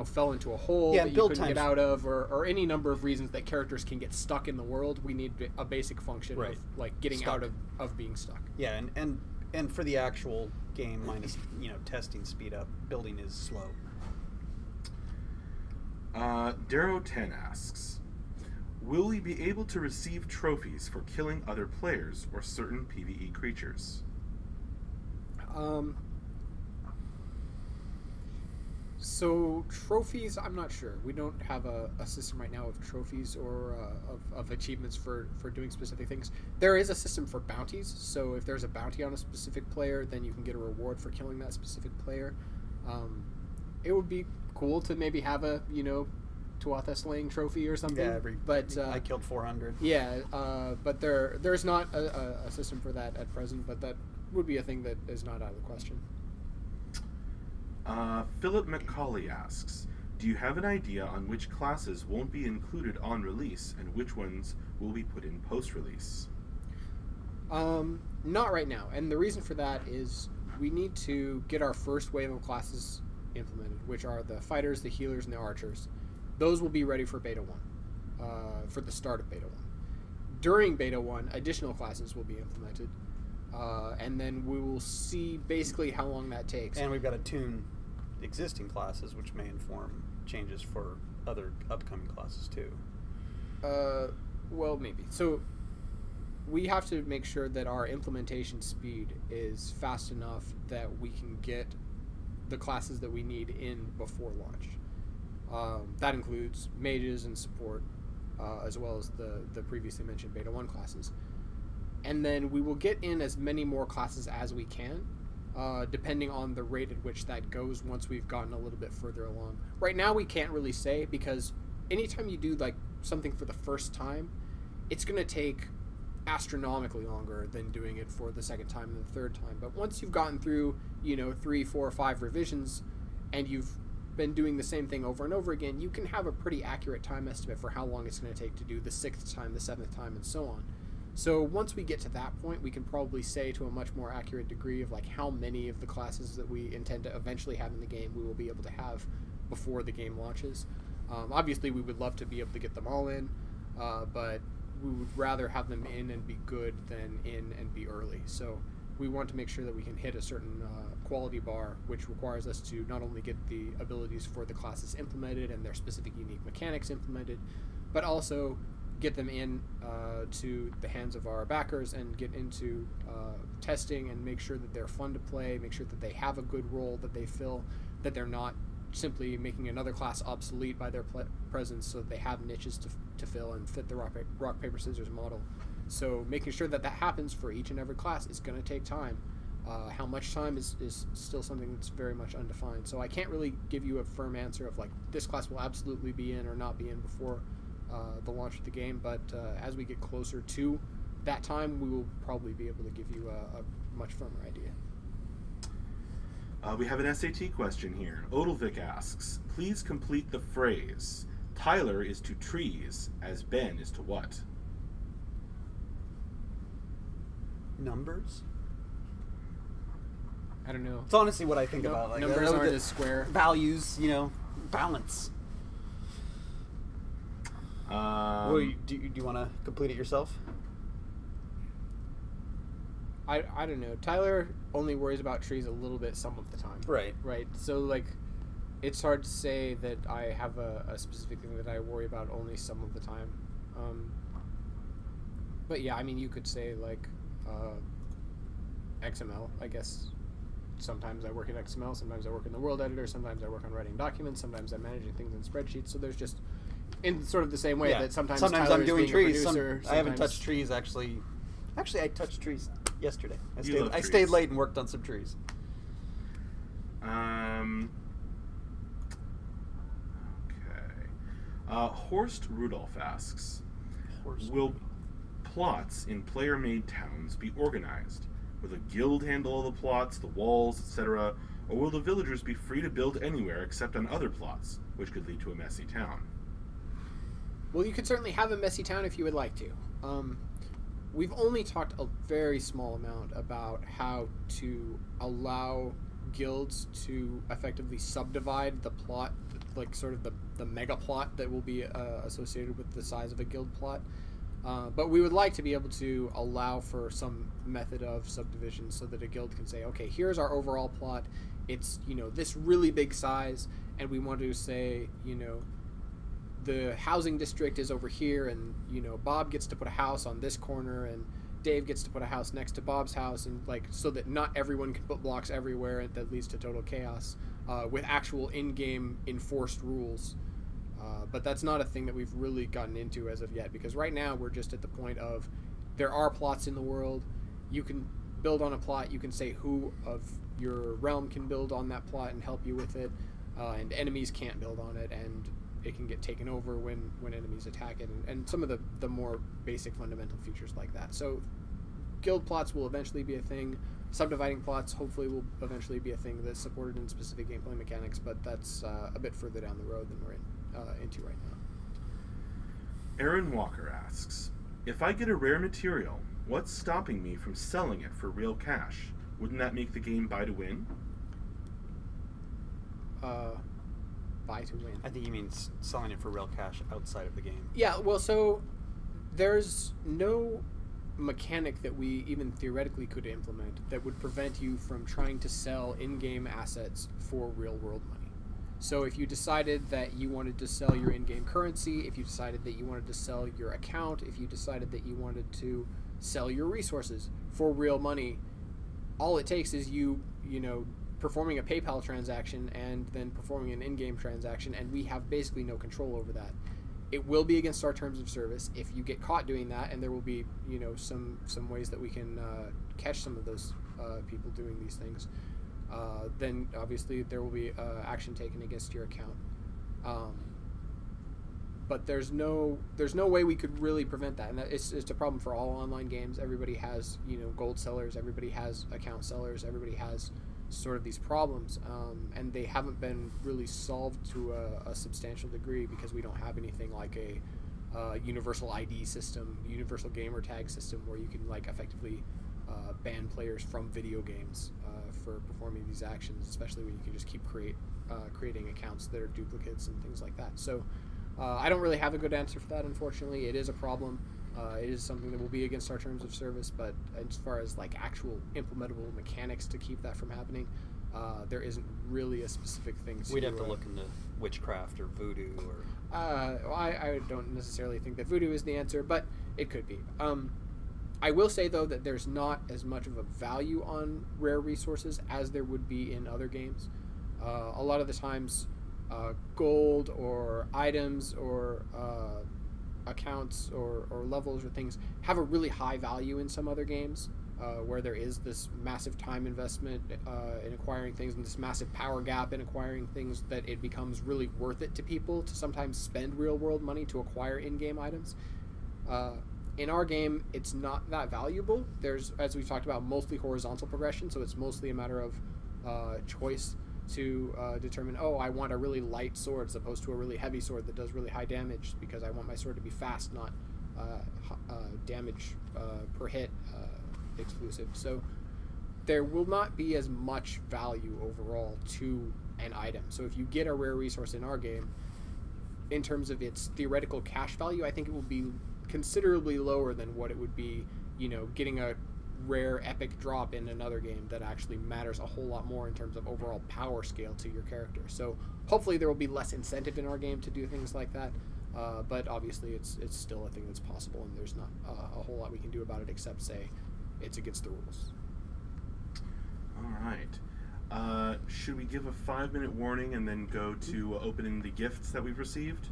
fell into a hole Yeah, that you build couldn't get times- out of, or any number of reasons that characters can get stuck in the world. We need a basic function Right. of like getting Stuck. out of being stuck. Yeah, and for the actual game minus testing speed up, building is slow. Darrow10 asks, will we be able to receive trophies for killing other players or certain PvE creatures? So trophies, I'm not sure. We don't have a system right now of trophies or of achievements for doing specific things. There is a system for bounties. So if there's a bounty on a specific player, then you can get a reward for killing that specific player. It would be cool to maybe have a Tuatha slaying trophy or something. Yeah, but I killed 400. yeah, but there's not a system for that at present. But that would be a thing that is not out of the question. Philip McCauley asks, do you have an idea on which classes won't be included on release and which ones will be put in post-release? Not right now, and the reason for that is we need to get our first wave of classes implemented, which are the fighters, the healers, and the archers. Those will be ready for Beta 1, for the start of Beta 1. During Beta 1, additional classes will be implemented, and then we will see basically how long that takes. And we've got to tune existing classes, which may inform changes for other upcoming classes too. Well, maybe. So we have to make sure that our implementation speed is fast enough that we can get the classes that we need in before launch. That includes mages and support, as well as the previously mentioned Beta 1 classes. And then we will get in as many more classes as we can, depending on the rate at which that goes once we've gotten a little bit further along. Right now we can't really say, because anytime you do like something for the first time, it's going to take astronomically longer than doing it for the second time and the third time. But once you've gotten through 3, 4, 5 revisions and you've been doing the same thing over and over again, you can have a pretty accurate time estimate for how long it's going to take to do the 6th time, the 7th time, and so on. So once we get to that point, we can probably say to a much more accurate degree of like how many of the classes that we intend to eventually have in the game we will be able to have before the game launches. Obviously, we would love to be able to get them all in, but we would rather have them in and be good than in and be early. So we want to make sure that we can hit a certain quality bar, which requires us to not only get the abilities for the classes implemented and their specific unique mechanics implemented, but also get them in to the hands of our backers and get into testing and make sure that they're fun to play, make sure that they have a good role that they fill, that they're not simply making another class obsolete by their presence, so that they have niches to fill and fit the rock, paper, scissors model. So making sure that happens for each and every class is going to take time. How much time is still something that's very much undefined. So I can't really give you a firm answer of like this class will absolutely be in or not be in before the launch of the game, but as we get closer to that time, we will probably be able to give you a much firmer idea. We have an SAT question here. Odelvik asks, please complete the phrase, Tyler is to trees as Ben is to what? Numbers? I don't know. It's honestly what I think about. Like, numbers aren't as square. Values, balance. Do you want to complete it yourself? I don't know. Tyler only worries about trees a little bit some of the time. Right. Right. So like, it's hard to say that I have a specific thing that I worry about only some of the time. But yeah, I mean, you could say like XML. I guess sometimes I work in XML, sometimes I work in the World Editor, sometimes I work on writing documents, sometimes I'm managing things in spreadsheets. So there's just in sort of the same way that sometimes Tyler I'm doing is trees. being a producer, I haven't touched trees actually. Actually, I touched trees yesterday. I stayed trees. late and worked on some trees. Okay. Horst Rudolph asks, will plots in player-made towns be organized? Will the guild handle all the plots, the walls, etc., or will the villagers be free to build anywhere except on other plots, which could lead to a messy town? Well, you could certainly have a messy town if you would like to. We've only talked a very small amount about how to allow guilds to effectively subdivide the plot, like sort of the mega plot that will be associated with the size of a guild plot. But we would like to be able to allow for some method of subdivision so that a guild can say, okay, here's our overall plot. It's, this really big size, and we want to say, the housing district is over here, and, Bob gets to put a house on this corner, and Dave gets to put a house next to Bob's house, and so that not everyone can put blocks everywhere, and that leads to total chaos, with actual in-game enforced rules. But that's not a thing that we've really gotten into as of yet, because right now we're just at the point of there are plots in the world. You can build on a plot. You can say who of your realm can build on that plot and help you with it, and enemies can't build on it, and it can get taken over when enemies attack it, and some of the more basic fundamental features like that. So guild plots will eventually be a thing. Subdividing plots hopefully will eventually be a thing that's supported in specific gameplay mechanics, but that's a bit further down the road than we're into right now. Aaron Walker asks, if I get a rare material, what's stopping me from selling it for real cash? Wouldn't that make the game buy to win? Buy to win. I think he means selling it for real cash outside of the game. Yeah, well, so there's no mechanic that we even theoretically could implement that would prevent you from trying to sell in-game assets for real-world money. So if you decided that you wanted to sell your in-game currency, if you decided that you wanted to sell your account, if you decided that you wanted to sell your resources for real money, all it takes is you performing a PayPal transaction and then performing an in-game transaction, and we have basically no control over that. It will be against our terms of service if you get caught doing that, and there will be some ways that we can catch some of those people doing these things. Then obviously there will be action taken against your account. But there's no way we could really prevent that, and it's a problem for all online games. Everybody has gold sellers, everybody has account sellers, everybody has sort of these problems, and they haven't been really solved to a substantial degree because we don't have anything like a universal ID system, universal gamer tag system, where you can effectively ban players from video games for performing these actions, especially when you can just keep creating accounts that are duplicates and things like that. So I don't really have a good answer for that, unfortunately. It is a problem. It is something that will be against our terms of service, but as far as actual implementable mechanics to keep that from happening, there isn't really a specific thing. We'd have to look into witchcraft or voodoo, or I don't necessarily think that voodoo is the answer, but it could be. I will say though that there's not as much of a value on rare resources as there would be in other games. A lot of the times, gold or items or accounts or levels or things have a really high value in some other games, where there is this massive time investment in acquiring things and this massive power gap in acquiring things, that it becomes really worth it to people to sometimes spend real world money to acquire in-game items. In our game, it's not that valuable. There's, as we've talked about, mostly horizontal progression, so it's mostly a matter of choice to determine, I want a really light sword as opposed to a really heavy sword that does really high damage, because I want my sword to be fast, not damage per hit exclusive. So there will not be as much value overall to an item. So if you get a rare resource in our game, in terms of its theoretical cash value, I think it will be considerably lower than what it would be, getting a rare epic drop in another game that actually matters a whole lot more in terms of overall power scale to your character. So hopefully there will be less incentive in our game to do things like that, but obviously it's still a thing that's possible, and there's not a whole lot we can do about it except say it's against the rules. All right. Should we give a 5-minute warning and then go to opening the gifts that we've received?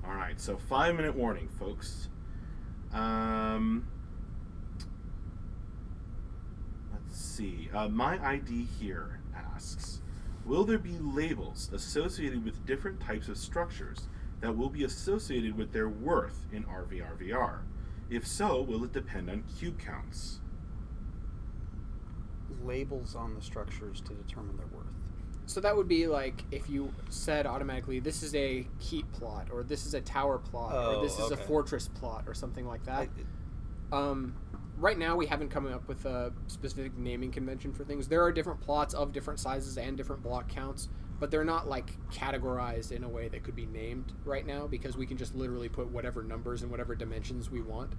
All right, so 5-minute warning, folks. Let's see. My ID here asks, will there be labels associated with different types of structures, that will be associated with their worth in RVRVR? If so, will it depend on cube counts? Labels on the structures to determine their worth. So that would be like if you said automatically, this is a keep plot, or this is a tower plot, or this is a fortress plot, or something like that. Right now, we haven't come up with a specific naming convention for things. There are different plots of different sizes and different block counts, but they're not like categorized in a way that could be named right now, because we can just literally put whatever numbers and whatever dimensions we want.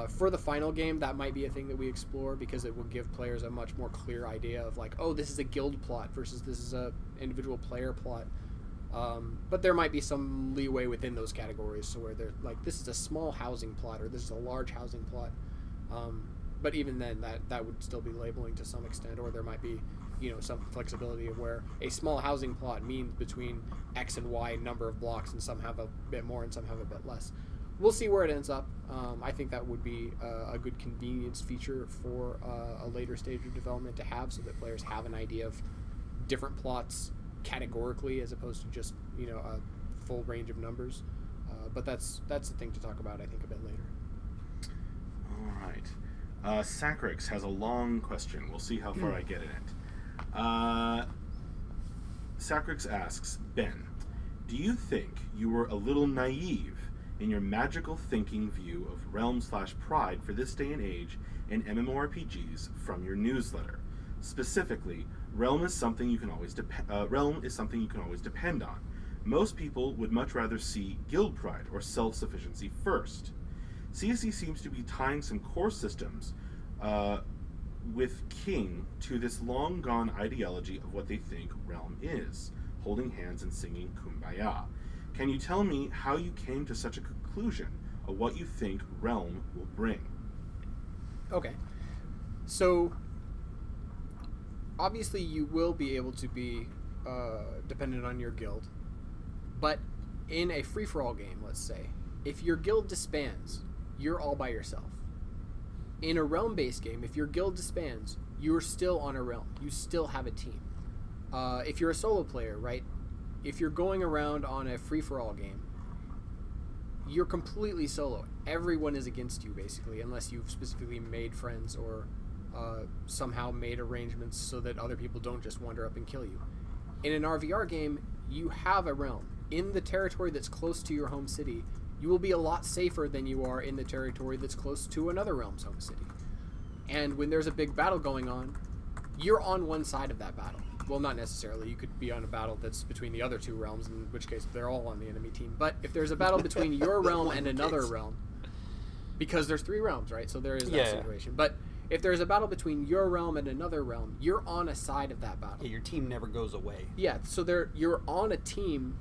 For the final game, that might be a thing that we explore, because it will give players a much more clear idea of like, oh, this is a guild plot versus this is a individual player plot. But there might be some leeway within those categories, so where they're like, this is a small housing plot, or this is a large housing plot. But even then, that would still be labeling to some extent, or there might be, some flexibility of where a small housing plot means between X and Y number of blocks, and some have a bit more and some have a bit less. We'll see where it ends up. I think that would be a good convenience feature for a later stage of development to have, so that players have an idea of different plots categorically, as opposed to just a full range of numbers. But that's the thing to talk about, I think, a bit later. All right. Sacrix has a long question. We'll see how far I get in it. Sacrix asks, Ben, do you think you were a little naive in your magical thinking view of Realm/Pride for this day and age in MMORPGs from your newsletter? Specifically, Realm is something you can always depend on. Most people would much rather see guild pride or self-sufficiency first. CSE seems to be tying some core systems with King to this long-gone ideology of what they think Realm is, holding hands and singing Kumbaya. Can you tell me how you came to such a conclusion of what you think Realm will bring? Okay. So, obviously you will be able to be dependent on your guild, but in a free-for-all game, let's say, if your guild disbands, you're all by yourself. In a realm-based game, if your guild disbands, you're still on a realm. You still have a team. If you're a solo player, right? If you're going around on a free-for-all game, you're completely solo. Everyone is against you, basically, unless you've specifically made friends or somehow made arrangements so that other people don't just wander up and kill you. In an RVR game, you have a realm. In the territory that's close to your home city, you will be a lot safer than you are in the territory that's close to another realm's home city. And when there's a big battle going on, you're on one side of that battle. Well, not necessarily. You could be on a battle that's between the other two realms, in which case they're all on the enemy team. But if there's a battle between your realm and another realm, because there's 3 realms, right? So there is that situation. But if there's a battle between your realm and another realm, you're on a side of that battle. Yeah, your team never goes away. Yeah, so you're on a team,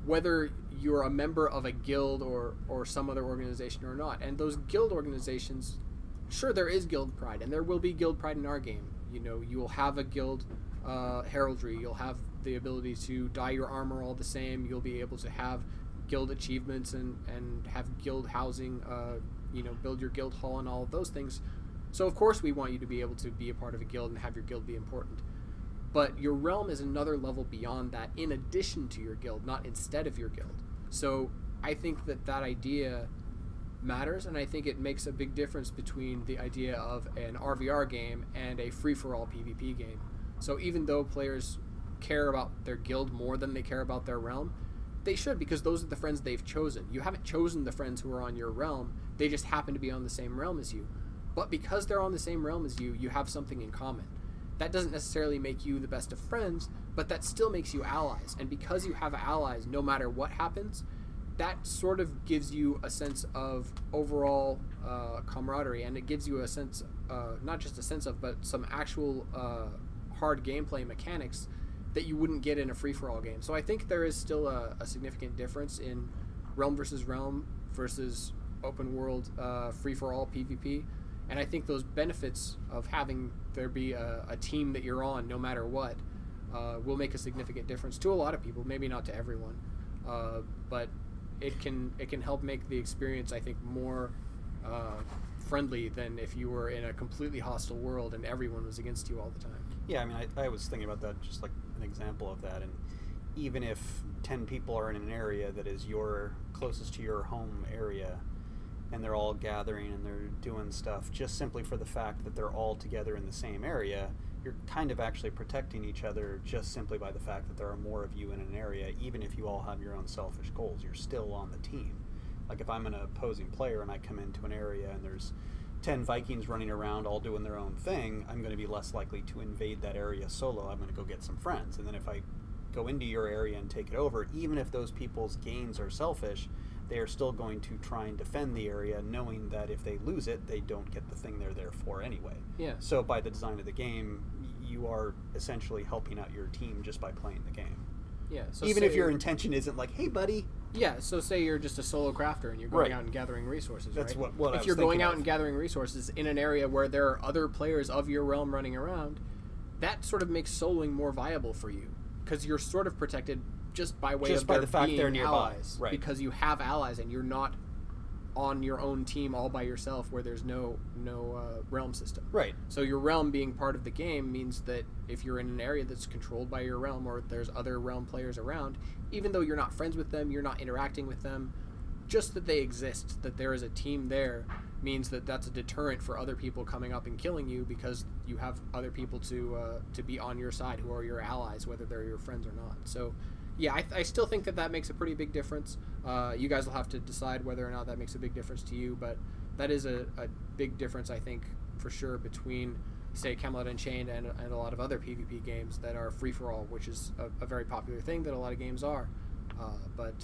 whether you're a member of a guild or some other organization or not. And those guild organizations, sure, there is guild pride, and there will be guild pride in our game. You will have a guild heraldry. You'll have the ability to dye your armor all the same. You'll be able to have guild achievements and have guild housing, build your guild hall and all of those things. So of course we want you to be able to be a part of a guild and have your guild be important. But your realm is another level beyond that, in addition to your guild, not instead of your guild. So I think that idea matters, and I think it makes a big difference between the idea of an RVR game and a free-for-all PvP game. So even though players care about their guild more than they care about their realm, they should, because those are the friends they've chosen. You haven't chosen the friends who are on your realm, they just happen to be on the same realm as you. But because they're on the same realm as you, you have something in common. That doesn't necessarily make you the best of friends, but that still makes you allies. And because you have allies, no matter what happens, that sort of gives you a sense of overall camaraderie, and it gives you a sense, not just a sense of, but some actual hard gameplay mechanics that you wouldn't get in a free-for-all game. So I think there is still a significant difference in realm versus open world free-for-all PvP. And I think those benefits of having there be a team that you're on no matter what will make a significant difference to a lot of people, maybe not to everyone, but it can help make the experience, I think, more friendly than if you were in a completely hostile world and everyone was against you all the time. Yeah, I mean, I was thinking about that, just like an example of that, and even if 10 people are in an area that is your closest to your home area, and they're all gathering and they're doing stuff just simply for the fact that they're all together in the same area, you're kind of actually protecting each other just simply by the fact that there are more of you in an area. Even if you all have your own selfish goals, you're still on the team. Like if I'm an opposing player and I come into an area and there's 10 Vikings running around all doing their own thing, I'm going to be less likely to invade that area solo. I'm going to go get some friends. And then if I go into your area and take it over, even if those people's gains are selfish, they are still going to try and defend the area, knowing that if they lose it, they don't get the thing they're there for anyway. Yeah. So by the design of the game, you are essentially helping out your team just by playing the game. Yeah. So Even if your intention isn't like, hey, buddy. Yeah, so say you're just a solo crafter and you're going Right. out and gathering resources, That's right? what I if was you're going thinking out of. and gathering resources in an area where there are other players of your realm running around, that sort of makes soloing more viable for you because you're sort of protected just by way Just of by their the fact being they're nearby, allies, right. because you have allies and you're not on your own team all by yourself where there's no realm system. Right. So your realm being part of the game means that if you're in an area that's controlled by your realm or there's other realm players around, even though you're not friends with them, you're not interacting with them, just that they exist, that there is a team there, means that that's a deterrent for other people coming up and killing you because you have other people to be on your side who are your allies, whether they're your friends or not. So, yeah, I still think that makes a pretty big difference. You guys will have to decide whether or not that makes a big difference to you, but that is a big difference, I think, for sure, between, say, Camelot Unchained and a lot of other PvP games that are free-for-all, which is a very popular thing that a lot of games are. But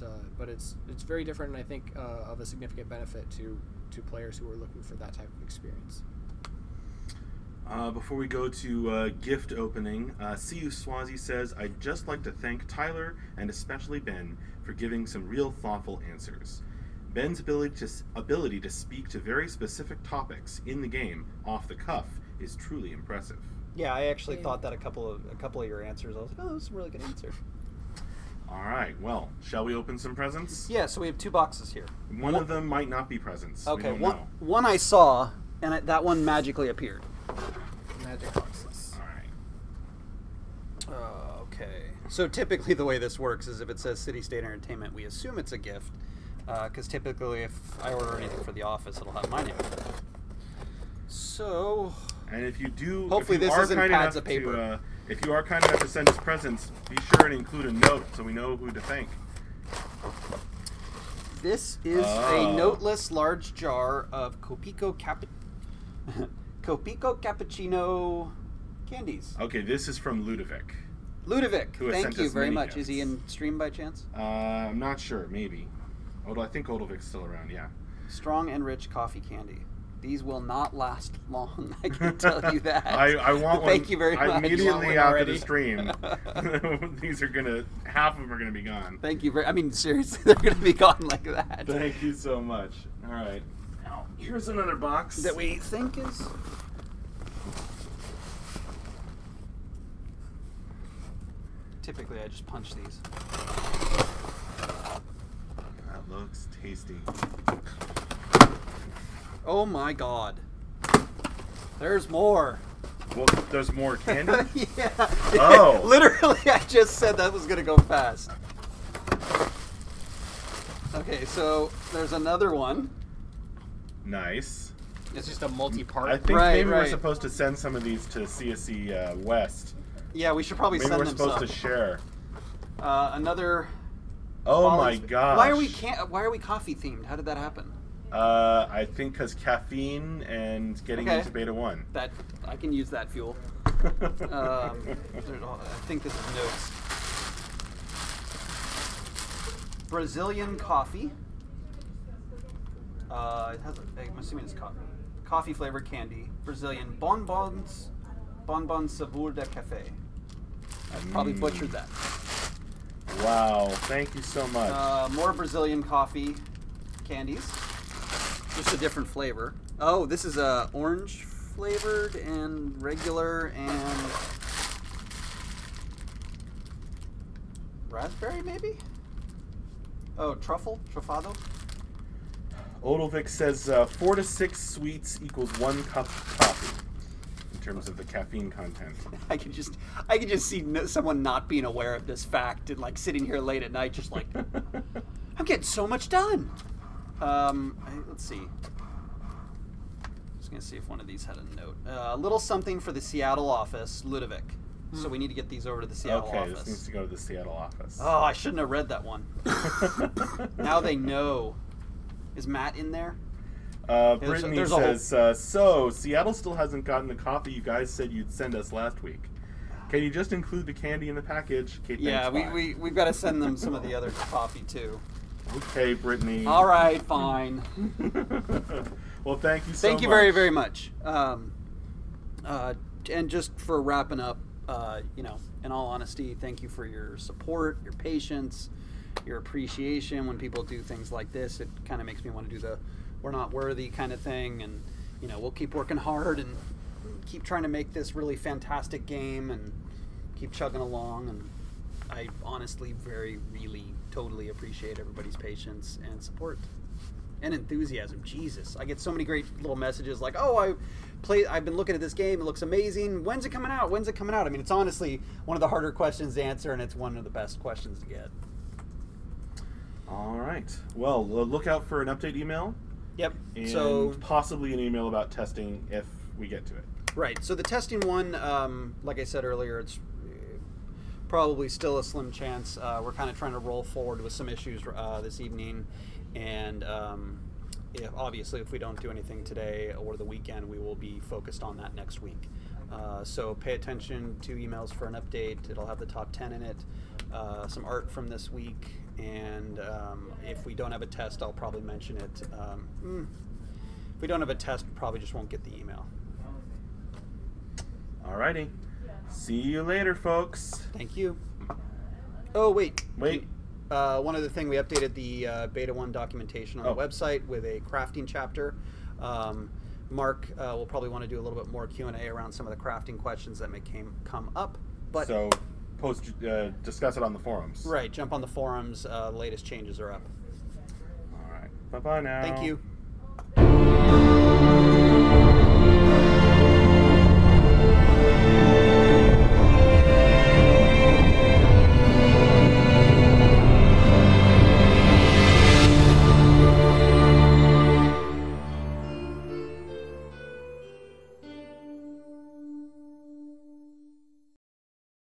it's very different, and I think of a significant benefit to players who are looking for that type of experience. Before we go to gift opening, CU Swazi says, I'd just like to thank Tyler and especially Ben for giving some real thoughtful answers. Ben's ability to speak to very specific topics in the game off the cuff is truly impressive. Yeah, I actually thought that a couple of your answers. I was like, oh, that's a really good answer. All right, well, shall we open some presents? Yeah, so we have 2 boxes here. One of them might not be presents. Okay, we don't know. one I saw, and that one magically appeared. Magic boxes. All right. Okay. So typically the way this works is if it says City State Entertainment, we assume it's a gift, because typically if I order anything for the office, it'll have my name on it. So... And if you do, hopefully if you this are isn't kind pads enough of paper. To, if you are kind enough to send us presents, be sure and include a note so we know who to thank. This is a noteless large jar of Copico Cappuccino candies. Okay, this is from Ludovic. Ludovic, Who has thank sent you us very many much. Is he gifts. in stream by chance? I'm not sure, maybe. Although I think Odovic's still around, yeah. Strong and rich coffee candy. These will not last long, I can tell you that. I want one. Thank you very much. Immediately one after already? the stream. These are half of them are gonna be gone. Thank you very. I mean, seriously, they're going to be gone like that. Thank you so much. All right. Now, here's another box. That we think is. Typically, I just punch these. That looks tasty. Oh my God! There's more. Well, there's more candy? Yeah. Oh. Literally, I just said that was going to go fast. Okay, so there's another one. Nice. It's just a multi-part. I think Right, maybe we're right. supposed to send some of these to CSE West. Yeah, we should probably Maybe send we're them supposed some. to share. Another. Oh my Molly's- gosh. Why are we coffee themed? How did that happen? I think because caffeine and getting Okay. into Beta 1. That I can use that fuel. I think this is notes. Brazilian coffee. It has. I'm assuming it's coffee. Coffee flavored candy. Brazilian bonbons. Bonbon sabor de café. I probably butchered that. Wow, thank you so much. More Brazilian coffee candies. Just a different flavor. Oh, this is orange flavored and regular and raspberry maybe? Oh, truffado? Odovic says 4 to 6 sweets equals 1 cup of coffee. In terms of the caffeine content. I could just see someone not being aware of this fact and like sitting here late at night, just like, I'm getting so much done. Let's see. Just gonna see if one of these had a note. A little something for the Seattle office, Ludovic. So we need to get these over to the Seattle office. This needs to go to the Seattle office. Oh, I shouldn't have read that one. Now they know. Is Matt in there? Brittany says, so, Seattle still hasn't gotten the coffee you guys said you'd send us last week. Can you just include the candy in the package? Okay, yeah, thanks, we've got to send them some of the other coffee, too. Okay, Brittany. All right, fine. Well, thank you so much. Thank you very, very much. And just for wrapping up, in all honesty, thank you for your support, your patience, your appreciation. When people do things like this, it kind of makes me want to do the we're not worthy kind of thing. And, we'll keep working hard and keep trying to make this really fantastic game and keep chugging along. And I honestly really totally appreciate everybody's patience and support and enthusiasm. Jesus, I get so many great little messages like, oh, I've been looking at this game, it looks amazing, when's it coming out? I mean, it's honestly one of the harder questions to answer, and it's one of the best questions to get. All right, well, look out for an update email. Yep. And so possibly an email about testing if we get to it. Right, so the testing one, like I said earlier, it's probably still a slim chance. We're kind of trying to roll forward with some issues this evening, and obviously if we don't do anything today or the weekend, we will be focused on that next week. So pay attention to emails for an update. It'll have the top 10 in it, some art from this week, and if we don't have a test, I'll probably mention it. If we don't have a test, we probably just won't get the email. Alrighty. See you later, folks. Thank you. Oh, wait. Wait. One other thing, we updated the Beta 1 documentation on the website with a crafting chapter. Mark will probably want to do a little bit more Q&A around some of the crafting questions that may come up. But so discuss it on the forums. Right, jump on the forums. The latest changes are up. All right. Bye-bye now. Thank you.